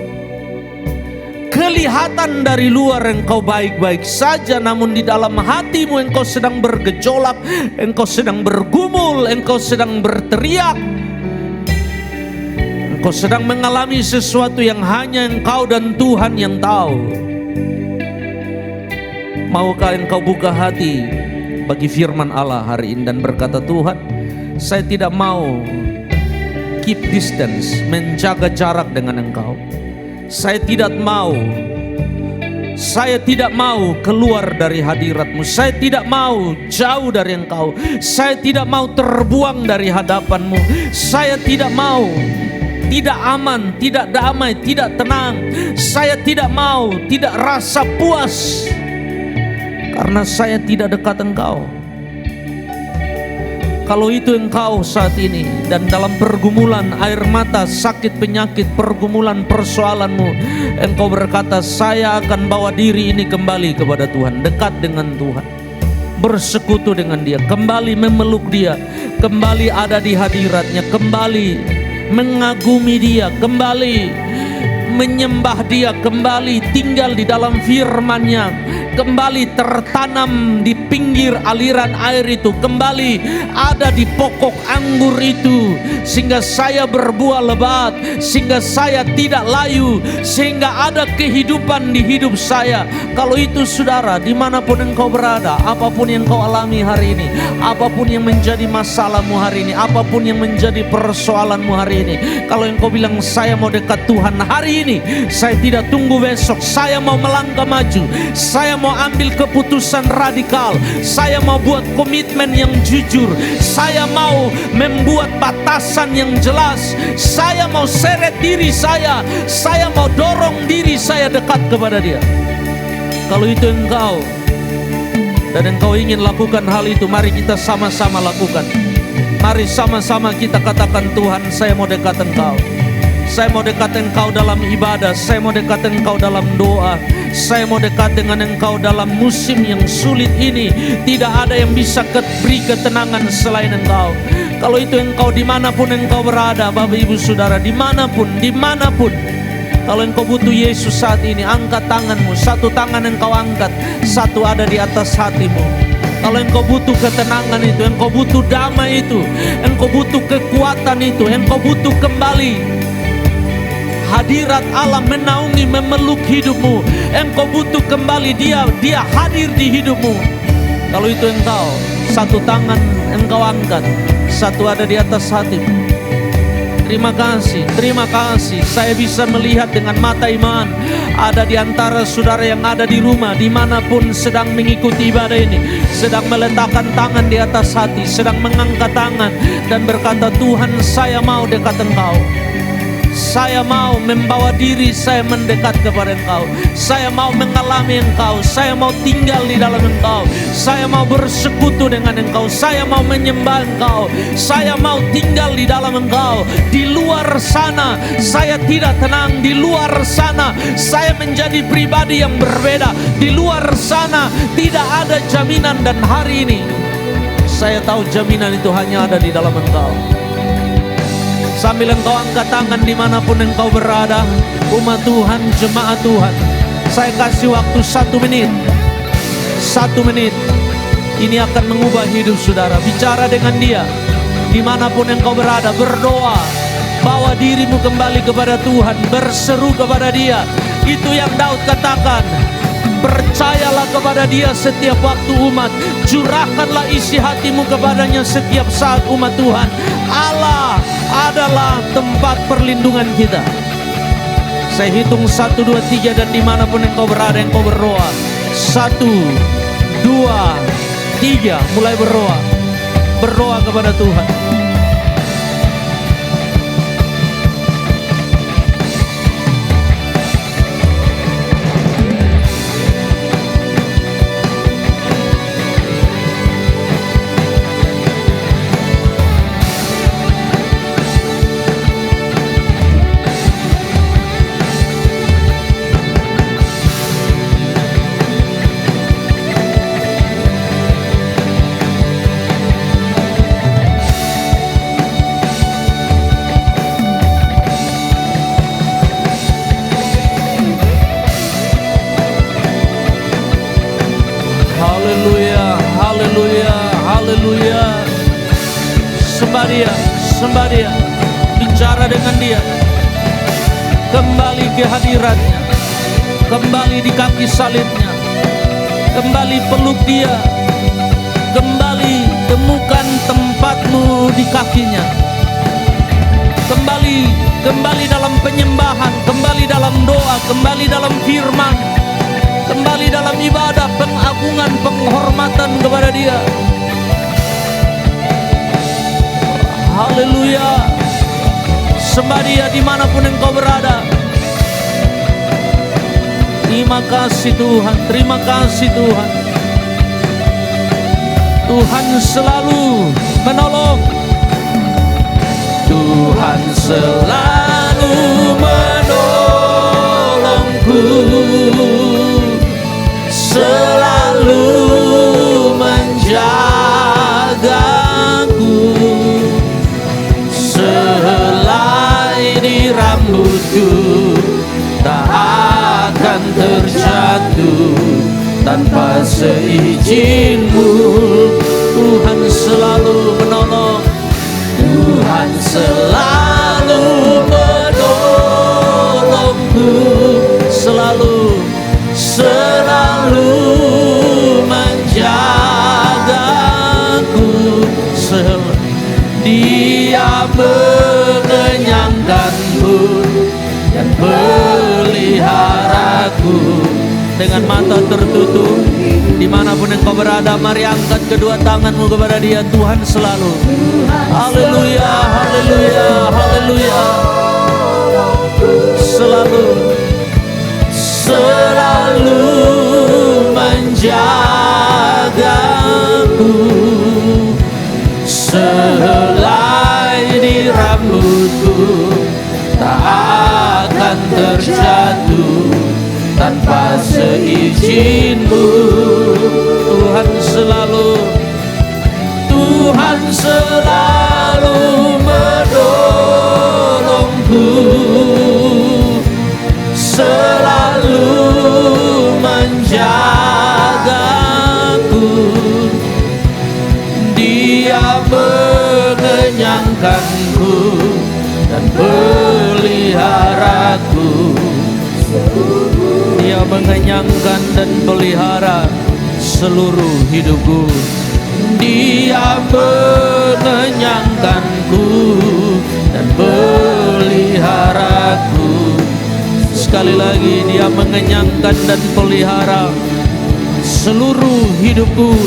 Kelihatan dari luar engkau baik-baik saja, namun di dalam hatimu engkau sedang bergejolak, engkau sedang bergumul, engkau sedang berteriak. Engkau sedang mengalami sesuatu yang hanya engkau dan Tuhan yang tahu. Maukah engkau buka hati bagi firman Allah hari ini dan berkata, Tuhan, saya tidak mau keep distance, menjaga jarak dengan engkau. Saya tidak mau keluar dari hadirat-Mu. Saya tidak mau jauh dari Engkau. Saya tidak mau terbuang dari hadapan-Mu. Saya tidak mau tidak aman, tidak damai, tidak tenang. Saya tidak mau tidak rasa puas karena saya tidak dekat Engkau. Kalau itu engkau saat ini dan dalam pergumulan air mata, sakit, penyakit, pergumulan persoalanmu, engkau berkata, saya akan bawa diri ini kembali kepada Tuhan, dekat dengan Tuhan, bersekutu dengan Dia, kembali memeluk Dia, kembali ada di hadiratnya, kembali mengagumi Dia, kembali menyembah Dia, kembali tinggal di dalam firman-Nya, kembali tertanam di pinggir aliran air itu, kembali ada di pokok anggur itu, sehingga saya berbuah lebat, sehingga saya tidak layu, sehingga ada kehidupan di hidup saya. Kalau itu saudara, dimanapun engkau berada, apapun yang kau alami hari ini, apapun yang menjadi masalahmu hari ini, apapun yang menjadi persoalanmu hari ini, kalau engkau bilang saya mau dekat Tuhan hari ini, saya tidak tunggu besok, saya mau melangkah maju, saya mau ambil keputusan radikal, saya mau buat komitmen yang jujur, saya mau membuat batasan yang jelas, saya mau seret diri saya mau dorong diri saya dekat kepada Dia. Kalau itu engkau dan engkau ingin lakukan hal itu, mari kita sama-sama lakukan. Mari sama-sama kita katakan, Tuhan, saya mau dekat Engkau. Saya mau dekat Engkau dalam ibadah, saya mau dekat Engkau dalam doa, saya mau dekat dengan Engkau dalam musim yang sulit ini. Tidak ada yang bisa beri ketenangan selain Engkau. Kalau itu engkau, dimanapun engkau berada, Bapak Ibu Saudara, dimanapun. Kalau engkau butuh Yesus saat ini, angkat tanganmu. Satu tangan engkau angkat, satu ada di atas hatimu. Kalau engkau butuh ketenangan itu, engkau butuh damai itu, engkau butuh kekuatan itu, engkau butuh kembali hadirat Allah menaungi, memeluk hidupmu, engkau butuh kembali Dia hadir di hidupmu. Kalau itu engkau, satu tangan engkau angkat, satu ada di atas hatimu. Terima kasih, saya bisa melihat dengan mata iman. Ada di antara saudara yang ada di rumah, dimanapun sedang mengikuti ibadah ini, sedang meletakkan tangan di atas hati, sedang mengangkat tangan dan berkata, Tuhan, saya mau dekat Engkau. Saya mau membawa diri saya mendekat kepada Engkau. Saya mau mengalami Engkau. Saya mau tinggal di dalam Engkau. Saya mau bersekutu dengan Engkau. Saya mau menyembah Engkau. Saya mau tinggal di dalam Engkau. Di luar sana saya tidak tenang. Di luar sana saya menjadi pribadi yang berbeda. Di luar sana tidak ada jaminan. Dan hari ini saya tahu jaminan itu hanya ada di dalam Engkau. Sambil engkau angkat tangan dimanapun engkau berada, umat Tuhan, jemaat Tuhan, saya kasih waktu 1 menit. 1 menit. Ini akan mengubah hidup saudara. Bicara dengan Dia dimanapun engkau berada, berdoa, bawa dirimu kembali kepada Tuhan, berseru kepada Dia. Itu yang Daud katakan, percayalah kepada Dia setiap waktu umat, curahkanlah isi hatimu kepadanya setiap saat umat Tuhan. Allah adalah tempat perlindungan kita. Saya hitung 1, 2, 3 dan dimanapun engkau berada, engkau berdoa. 1, 2, 3, mulai berdoa. Berdoa kepada Tuhan. Haleluya. Sembah Dia. Bicara dengan Dia. Kembali ke hadiratnya. Kembali di kaki salibnya. Kembali peluk Dia. Kembali temukan tempatmu di kakinya. Kembali dalam penyembahan. Kembali dalam doa. Kembali dalam firman. Kembali dalam ibadah, pengagungan, penghormatan kepada Dia. Haleluya. Sembah Dia dimanapun engkau berada. Terima kasih Tuhan. Terima kasih Tuhan. Tuhan selalu menolong. Tuhan selalu menolongku, selalu menjagaku. Selai di rambutku tak akan terjatuh, tanpa seizin-Mu. Tuhan selalu menolong, Tuhan selalu menolongku, selalu menjagaku. Dia mengenyangkanku dan peliharaku. Dengan mata tertutup, dimanapun engkau berada, mari angkat kedua tanganmu kepada Dia. Tuhan selalu, haleluya, haleluya, haleluya, selalu menjagaku. Sehelai di rambutku tak akan terjatuh tanpa seizin-Mu. Tuhan selalu menolongku, selalu menjagaku. Dia mengenyangkanku dan peliharaku. Dia mengenyangkan dan pelihara seluruh hidupku. Dia mengenyangkanku dan peliharaku. Sekali lagi, Dia mengenyangkan dan pelihara seluruh hidupku.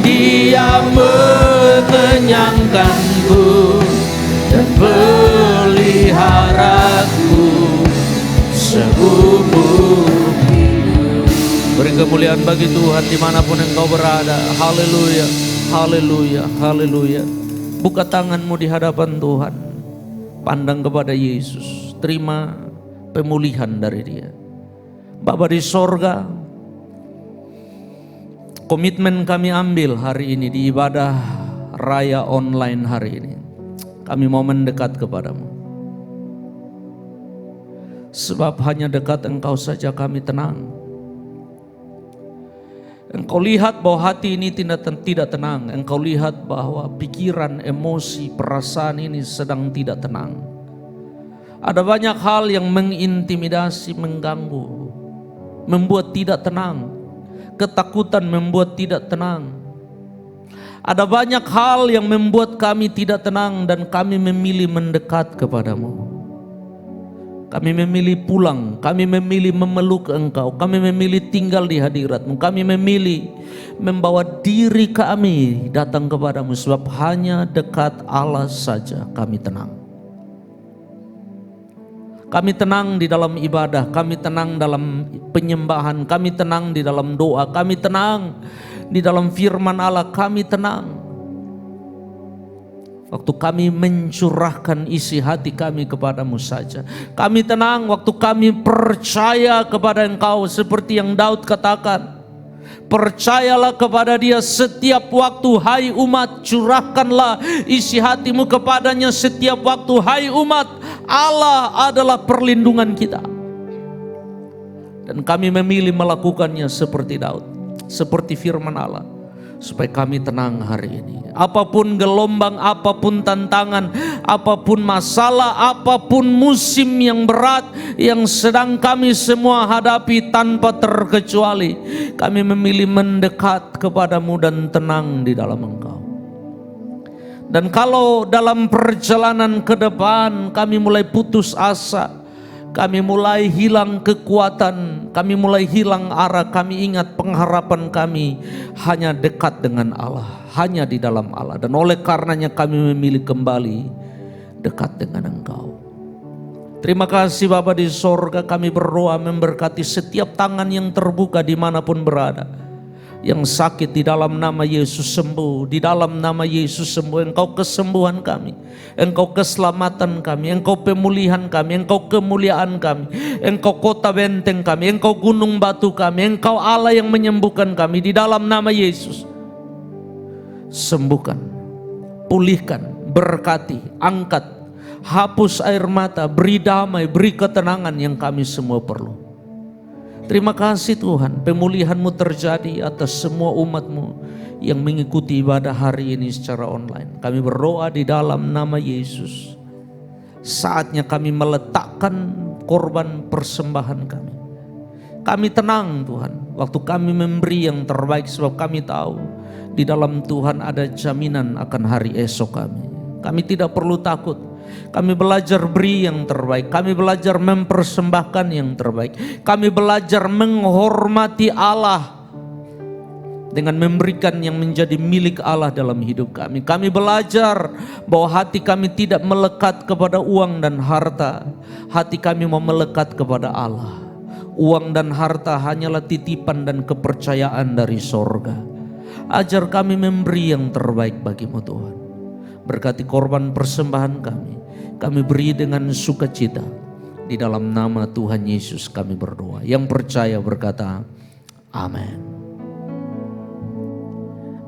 Dia mengenyangkanku dan peliharaku seumur hidup. Beri kemuliaan bagi Tuhan dimanapun engkau berada. Haleluya, haleluya, haleluya. Buka tanganmu di hadapan Tuhan, pandang kepada Yesus, terima pemulihan dari Dia. Bapa di sorga, komitmen kami ambil hari ini di ibadah raya online hari ini. Kami mau mendekat kepadamu. Sebab hanya dekat Engkau saja kami tenang. Engkau lihat bahwa hati ini tidak tenang. Engkau lihat bahwa pikiran, emosi, perasaan ini sedang tidak tenang. Ada banyak hal yang mengintimidasi, mengganggu, membuat tidak tenang. Ketakutan membuat tidak tenang. Ada banyak hal yang membuat kami tidak tenang dan kami memilih mendekat kepadamu. Kami memilih pulang, kami memilih memeluk Engkau, kami memilih tinggal di hadirat-Mu, kami memilih membawa diri kami datang kepadamu, sebab hanya dekat Allah saja kami tenang. Kami tenang di dalam ibadah, kami tenang dalam penyembahan, kami tenang di dalam doa, kami tenang di dalam firman Allah, kami tenang. Waktu kami mencurahkan isi hati kami kepadamu saja. Kami tenang waktu kami percaya kepada Engkau seperti yang Daud katakan. Percayalah kepada Dia setiap waktu, hai umat, curahkanlah isi hatimu kepadanya setiap waktu, hai umat. Allah adalah perlindungan kita. Dan kami memilih melakukannya seperti Daud, seperti firman Allah, supaya kami tenang hari ini. Apapun gelombang, apapun tantangan, apapun masalah, apapun musim yang berat yang sedang kami semua hadapi tanpa terkecuali, kami memilih mendekat kepadamu dan tenang di dalam Engkau. Dan kalau dalam perjalanan ke depan kami mulai putus asa, kami mulai hilang kekuatan, kami mulai hilang arah, kami ingat pengharapan kami hanya dekat dengan Allah, hanya di dalam Allah. Dan oleh karenanya kami memilih kembali dekat dengan Engkau. Terima kasih Bapa di sorga, kami berdoa memberkati setiap tangan yang terbuka dimanapun berada. Yang sakit di dalam nama Yesus sembuh, di dalam nama Yesus sembuh. Engkau kesembuhan kami, Engkau keselamatan kami, Engkau pemulihan kami, Engkau kemuliaan kami, Engkau kota benteng kami, Engkau gunung batu kami, Engkau Allah yang menyembuhkan kami. Di dalam nama Yesus, sembuhkan, pulihkan, berkati, angkat, hapus air mata, beri damai, beri ketenangan yang kami semua perlu. Terima kasih Tuhan, pemulihan-Mu terjadi atas semua umat-Mu yang mengikuti ibadah hari ini secara online. Kami berdoa di dalam nama Yesus. Saatnya kami meletakkan korban persembahan kami. Kami tenang Tuhan, waktu kami memberi yang terbaik, sebab kami tahu di dalam Tuhan ada jaminan akan hari esok kami. Kami tidak perlu takut. Kami belajar beri yang terbaik. Kami belajar mempersembahkan yang terbaik. Kami belajar menghormati Allah dengan memberikan yang menjadi milik Allah dalam hidup kami. Kami belajar bahwa hati kami tidak melekat kepada uang dan harta. Hati kami mau melekat kepada Allah. Uang dan harta hanyalah titipan dan kepercayaan dari sorga. Ajar kami memberi yang terbaik bagi-Mu Tuhan. Berkati korban persembahan kami. Kami beri dengan sukacita. Di dalam nama Tuhan Yesus kami berdoa. Yang percaya berkata, amin.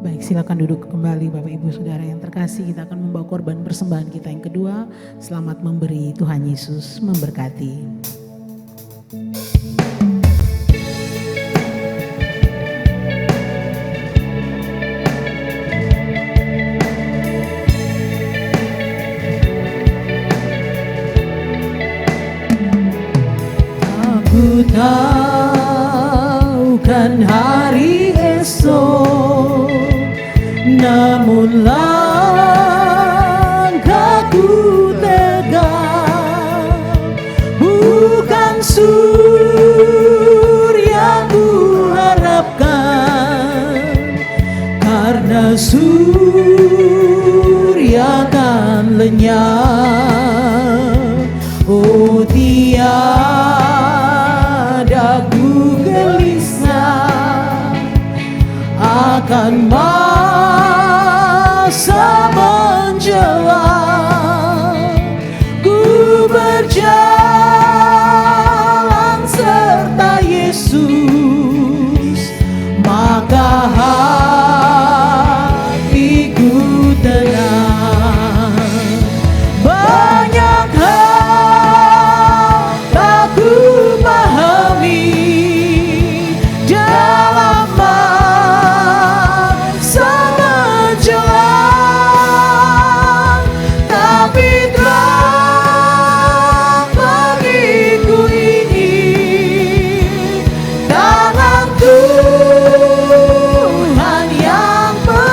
Baik, silakan duduk kembali Bapak Ibu Saudara yang terkasih. Kita akan membawa korban persembahan kita yang kedua. Selamat memberi, Tuhan Yesus memberkati. Aku tahu kan hari esok, namun langkahku tegak, bukan surya ku harapkan, karena surya kan lenyap. Oh tiada ku gelisah akan masa menjelang, ku berjalan serta Yesus, maka hatiku tenang. Banyak hal tak ku pahami dalam masa menjelang, tapi terang bagiku ini tangan Tuhan yang peran.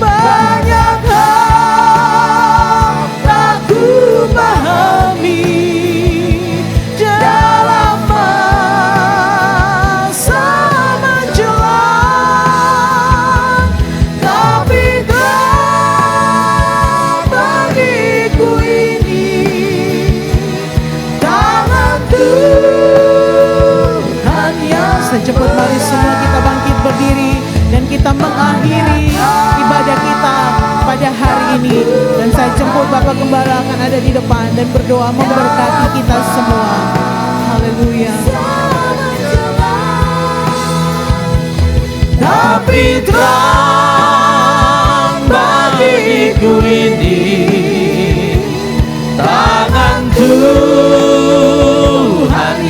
Banyak hal tak ku pahami dalam masa menjelang, tapi terang bagiku ini tangan Tuhan yang. Secepat mari semua kita bangkit berdiri dan kita mengakhiri ibadah kita pada hari ini. Dan saya jemput Bapak Gembala akan ada di depan dan berdoa memberkati kita semua. Haleluya. Tapi terang bagiku ini tangan Tuhan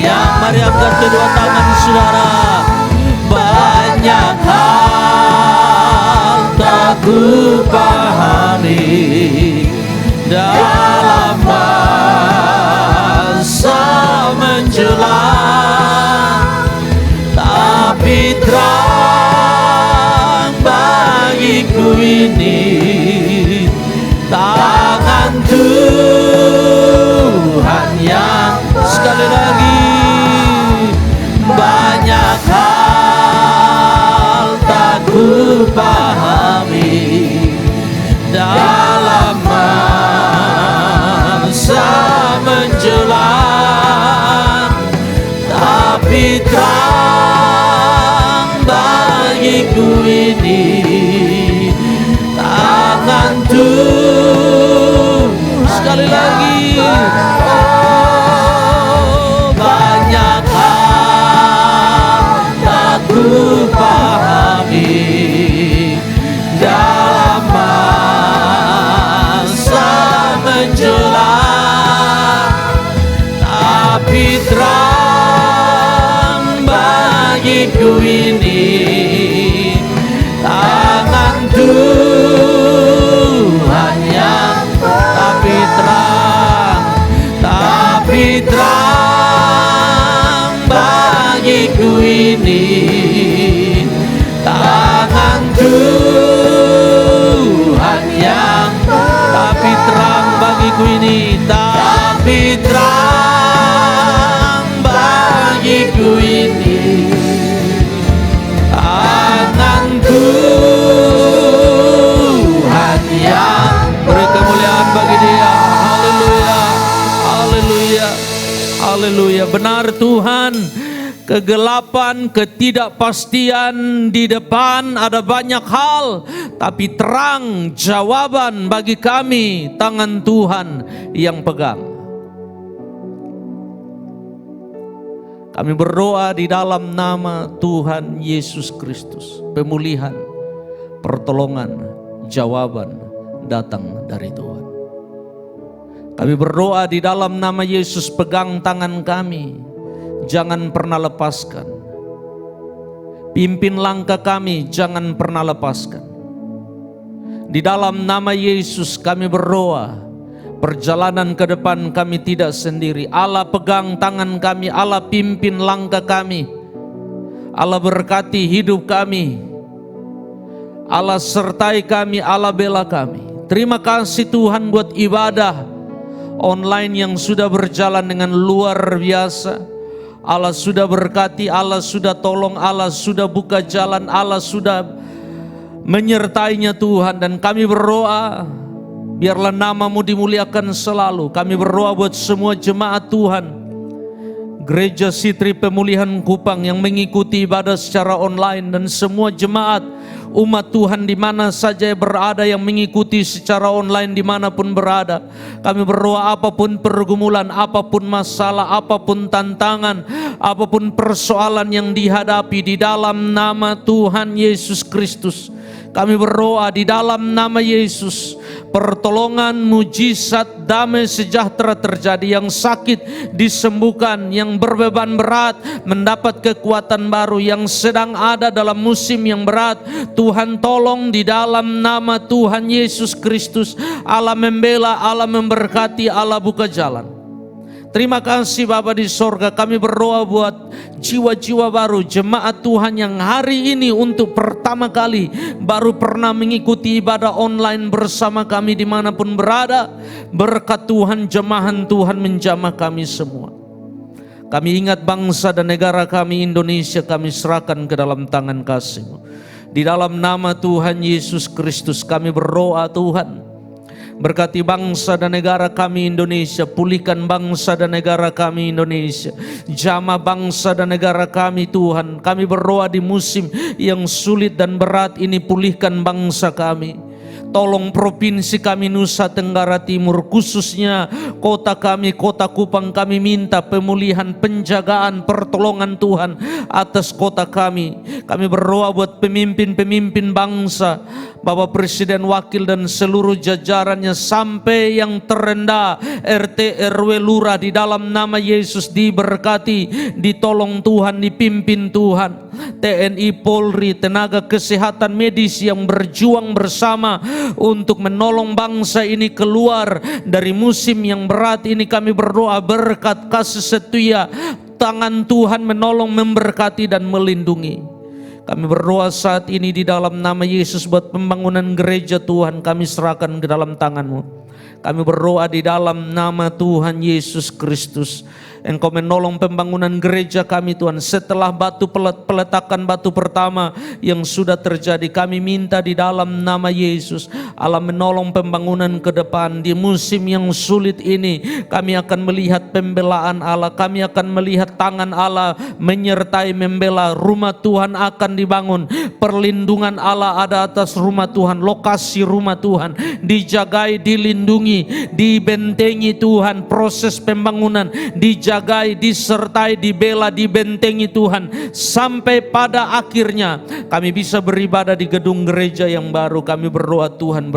yang. Mari angkat kedua tangan saudara. Banyak hal tak ku pahami dalam masa menjelang, tapi terang bagiku ini tangan Tuhan yang. Sekali lagi, banyak hal tak ku pahami dalam masa menjelang, tapi terang bagiku ini tangan Tuhan. Sekali lagi, oh, banyak hal tak ku pahami dalam masa menjelang, tapi terang Tuhan yang tapi terang bagiku ini, tapi terang bagiku ini. Tangan Tuhan yang beri kemuliaan bagi Dia. Haleluya, haleluya, haleluya. Benar Tuhan, kegelapan, ketidakpastian di depan ada banyak hal, tapi terang jawaban bagi kami, tangan Tuhan yang pegang. Kami berdoa di dalam nama Tuhan Yesus Kristus, pemulihan, pertolongan, jawaban datang dari Tuhan. Kami berdoa di dalam nama Yesus, pegang tangan kami, jangan pernah lepaskan. Pimpin langkah kami, jangan pernah lepaskan. Di dalam nama Yesus kami berdoa, perjalanan ke depan kami tidak sendiri. Allah pegang tangan kami, Allah pimpin langkah kami, Allah berkati hidup kami, Allah sertai kami, Allah bela kami. Terima kasih Tuhan buat ibadah online yang sudah berjalan dengan luar biasa. Allah sudah berkati, Allah sudah tolong, Allah sudah buka jalan, Allah sudah menyertainya Tuhan. Dan kami berdoa, biarlah nama-Mu dimuliakan selalu. Kami berdoa buat semua jemaat Tuhan, Gereja Sitri Pemulihan Kupang yang mengikuti ibadah secara online, dan semua jemaat umat Tuhan di mana saja berada yang mengikuti secara online dimanapun berada. Kami berdoa apapun pergumulan, apapun masalah, apapun tantangan, apapun persoalan yang dihadapi, di dalam nama Tuhan Yesus Kristus kami berdoa, di dalam nama Yesus pertolongan, mujizat, damai sejahtera terjadi. Yang sakit disembuhkan, yang berbeban berat mendapat kekuatan baru, yang sedang ada dalam musim yang berat Tuhan tolong di dalam nama Tuhan Yesus Kristus. Allah membela, Allah memberkati, Allah buka jalan. Terima kasih Bapa di sorga. Kami berdoa buat jiwa-jiwa baru, jemaat Tuhan yang hari ini untuk pertama kali baru pernah mengikuti ibadah online bersama kami dimanapun berada. Berkat Tuhan, jemahan Tuhan menjamah kami semua. Kami ingat bangsa dan negara kami Indonesia, kami serahkan ke dalam tangan kasih-Mu. Di dalam nama Tuhan Yesus Kristus kami berdoa Tuhan, berkati bangsa dan negara kami Indonesia, pulihkan bangsa dan negara kami Indonesia, jamah bangsa dan negara kami Tuhan. Kami berdoa di musim yang sulit dan berat ini, pulihkan bangsa kami. Tolong provinsi kami Nusa Tenggara Timur, khususnya kota kami, kota Kupang, kami minta pemulihan, penjagaan, pertolongan Tuhan atas kota kami. Kami berdoa buat pemimpin-pemimpin bangsa, Bapak Presiden, Wakil dan seluruh jajarannya, sampai yang terendah RT, RW, Lurah, di dalam nama Yesus diberkati, ditolong Tuhan, dipimpin Tuhan. TNI, Polri, tenaga kesehatan medis yang berjuang bersama untuk menolong bangsa ini keluar dari musim yang berat ini. Kami berdoa berkat kasih setia, tangan Tuhan menolong, memberkati dan melindungi. Kami berdoa saat ini di dalam nama Yesus buat pembangunan gereja Tuhan, kami serahkan ke dalam tangan-Mu. Kami berdoa di dalam nama Tuhan Yesus Kristus, Engkau menolong pembangunan gereja kami Tuhan. Setelah peletakan batu pertama yang sudah terjadi, kami minta di dalam nama Yesus, Allah menolong pembangunan ke depan. Di musim yang sulit ini kami akan melihat pembelaan Allah, kami akan melihat tangan Allah menyertai membela. Rumah Tuhan akan dibangun, perlindungan Allah ada atas rumah Tuhan, lokasi rumah Tuhan dijagai, dilindungi, dibentengi Tuhan. Proses pembangunan dijagai, disertai, dibela, dibentengi Tuhan, sampai pada akhirnya kami bisa beribadah di gedung gereja yang baru. Kami berdoa Tuhan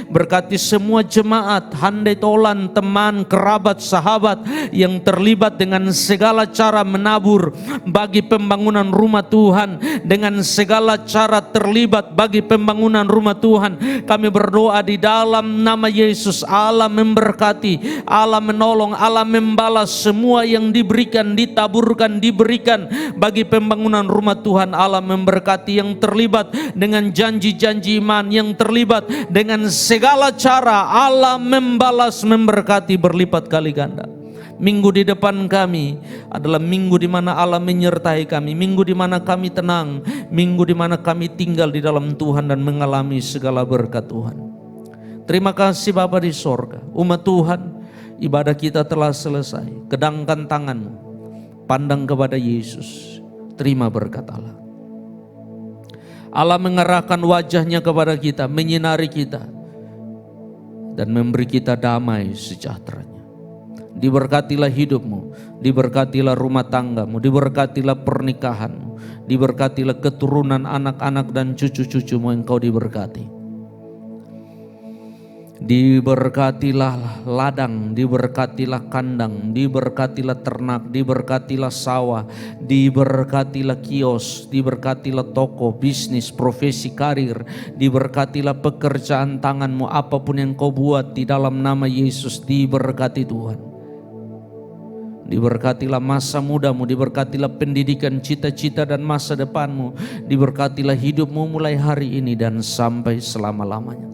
berkati semua jemaat, handai tolan, teman, kerabat, sahabat yang terlibat dengan segala cara menabur bagi pembangunan rumah Tuhan, dengan segala cara terlibat bagi pembangunan rumah Tuhan. Kami berdoa di dalam nama Yesus, Allah memberkati, Allah menolong, Allah membalas semua yang diberikan, ditaburkan, diberikan bagi pembangunan rumah Tuhan Allah, memberkati yang terlibat dengan janji-janji iman, yang terlibat dengan segala cara Allah membalas, memberkati berlipat kali ganda. Minggu di depan kami adalah minggu di mana Allah menyertai kami, minggu di mana kami tenang, minggu di mana kami tinggal di dalam Tuhan dan mengalami segala berkat Tuhan. Terima kasih Bapa di sorga. Umat Tuhan, ibadah kita telah selesai. Kedangkan tanganmu, pandang kepada Yesus, terima berkat Allah. Allah mengarahkan wajahnya kepada kita, menyinari kita, dan memberi kita damai sejahtera-Nya. Diberkatilah hidupmu, diberkatilah rumah tanggamu, diberkatilah pernikahanmu, diberkatilah keturunan anak-anak dan cucu-cucumu, engkau diberkati. Diberkatilah ladang, diberkatilah kandang, diberkatilah ternak, diberkatilah sawah, diberkatilah kios, diberkatilah toko, bisnis, profesi, karir, diberkatilah pekerjaan tanganmu, apapun yang kau buat di dalam nama Yesus, diberkati Tuhan. Diberkatilah masa mudamu, diberkatilah pendidikan, cita-cita dan masa depanmu, diberkatilah hidupmu mulai hari ini dan sampai selama-lamanya.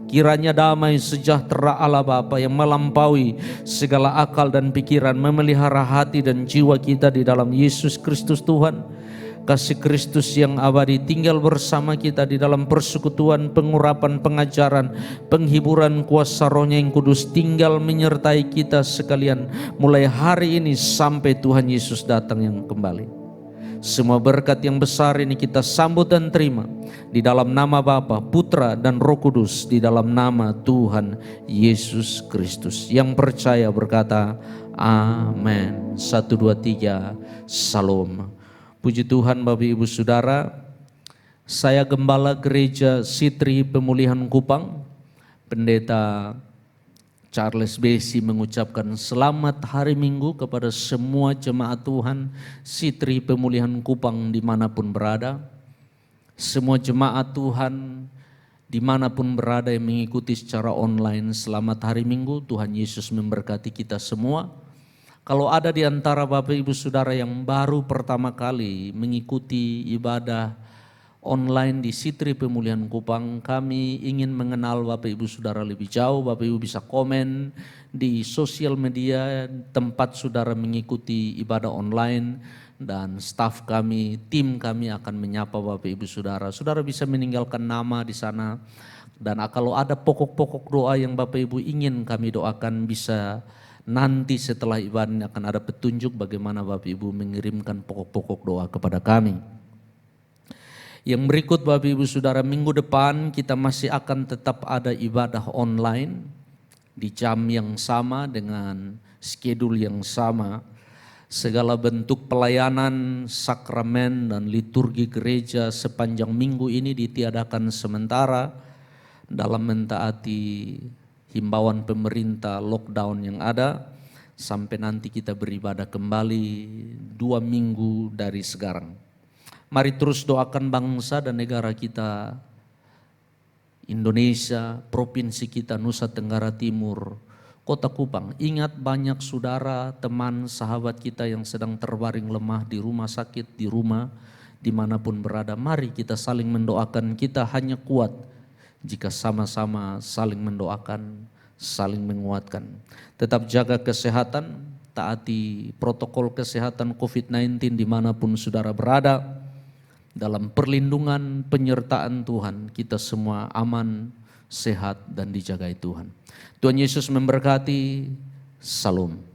Kiranya damai sejahtera Allah Bapa yang melampaui segala akal dan pikiran, memelihara hati dan jiwa kita di dalam Yesus Kristus Tuhan. Kasih Kristus yang abadi tinggal bersama kita di dalam persekutuan, pengurapan, pengajaran, penghiburan kuasa Roh-Nya yang kudus tinggal menyertai kita sekalian mulai hari ini sampai Tuhan Yesus datang yang kembali. Semua berkat yang besar ini kita sambut dan terima di dalam nama Bapa, Putra dan Roh Kudus, di dalam nama Tuhan Yesus Kristus. Yang percaya berkata amin. 1, 2, 3 Salam. Puji Tuhan Bapak Ibu Saudara, saya Gembala Gereja Sitri Pemulihan Kupang, Pendeta Charles Besi mengucapkan selamat hari Minggu kepada semua jemaat Tuhan Sitri Pemulihan Kupang dimanapun berada. Semua jemaat Tuhan dimanapun berada yang mengikuti secara online, selamat hari Minggu. Tuhan Yesus memberkati kita semua. Kalau ada di antara Bapak Ibu Saudara yang baru pertama kali mengikuti ibadah online di Sitri Pemulihan Kupang, kami ingin mengenal Bapak Ibu Saudara lebih jauh. Bapak Ibu bisa komen di sosial media tempat Saudara mengikuti ibadah online, dan staf kami, tim kami akan menyapa Bapak Ibu Saudara. Saudara bisa meninggalkan nama di sana, dan kalau ada pokok-pokok doa yang Bapak Ibu ingin kami doakan, bisa nanti setelah ibadah akan ada petunjuk bagaimana Bapak Ibu mengirimkan pokok-pokok doa kepada kami. Yang berikut Bapak Ibu Saudara, minggu depan kita masih akan tetap ada ibadah online di jam yang sama dengan schedule yang sama. Segala bentuk pelayanan, sakramen dan liturgi gereja sepanjang minggu ini ditiadakan sementara dalam mentaati himbauan pemerintah lockdown yang ada sampai nanti kita beribadah kembali 2 minggu dari sekarang. Mari terus doakan bangsa dan negara kita, Indonesia, provinsi kita, Nusa Tenggara Timur, Kota Kupang. Ingat banyak saudara, teman, sahabat kita yang sedang terbaring lemah di rumah sakit, di rumah, dimanapun berada. Mari kita saling mendoakan, kita hanya kuat jika sama-sama saling mendoakan, saling menguatkan. Tetap jaga kesehatan, taati protokol kesehatan COVID-19 dimanapun saudara berada. Dalam perlindungan penyertaan Tuhan, kita semua aman, sehat dan dijagai Tuhan. Tuhan Yesus memberkati. Salam.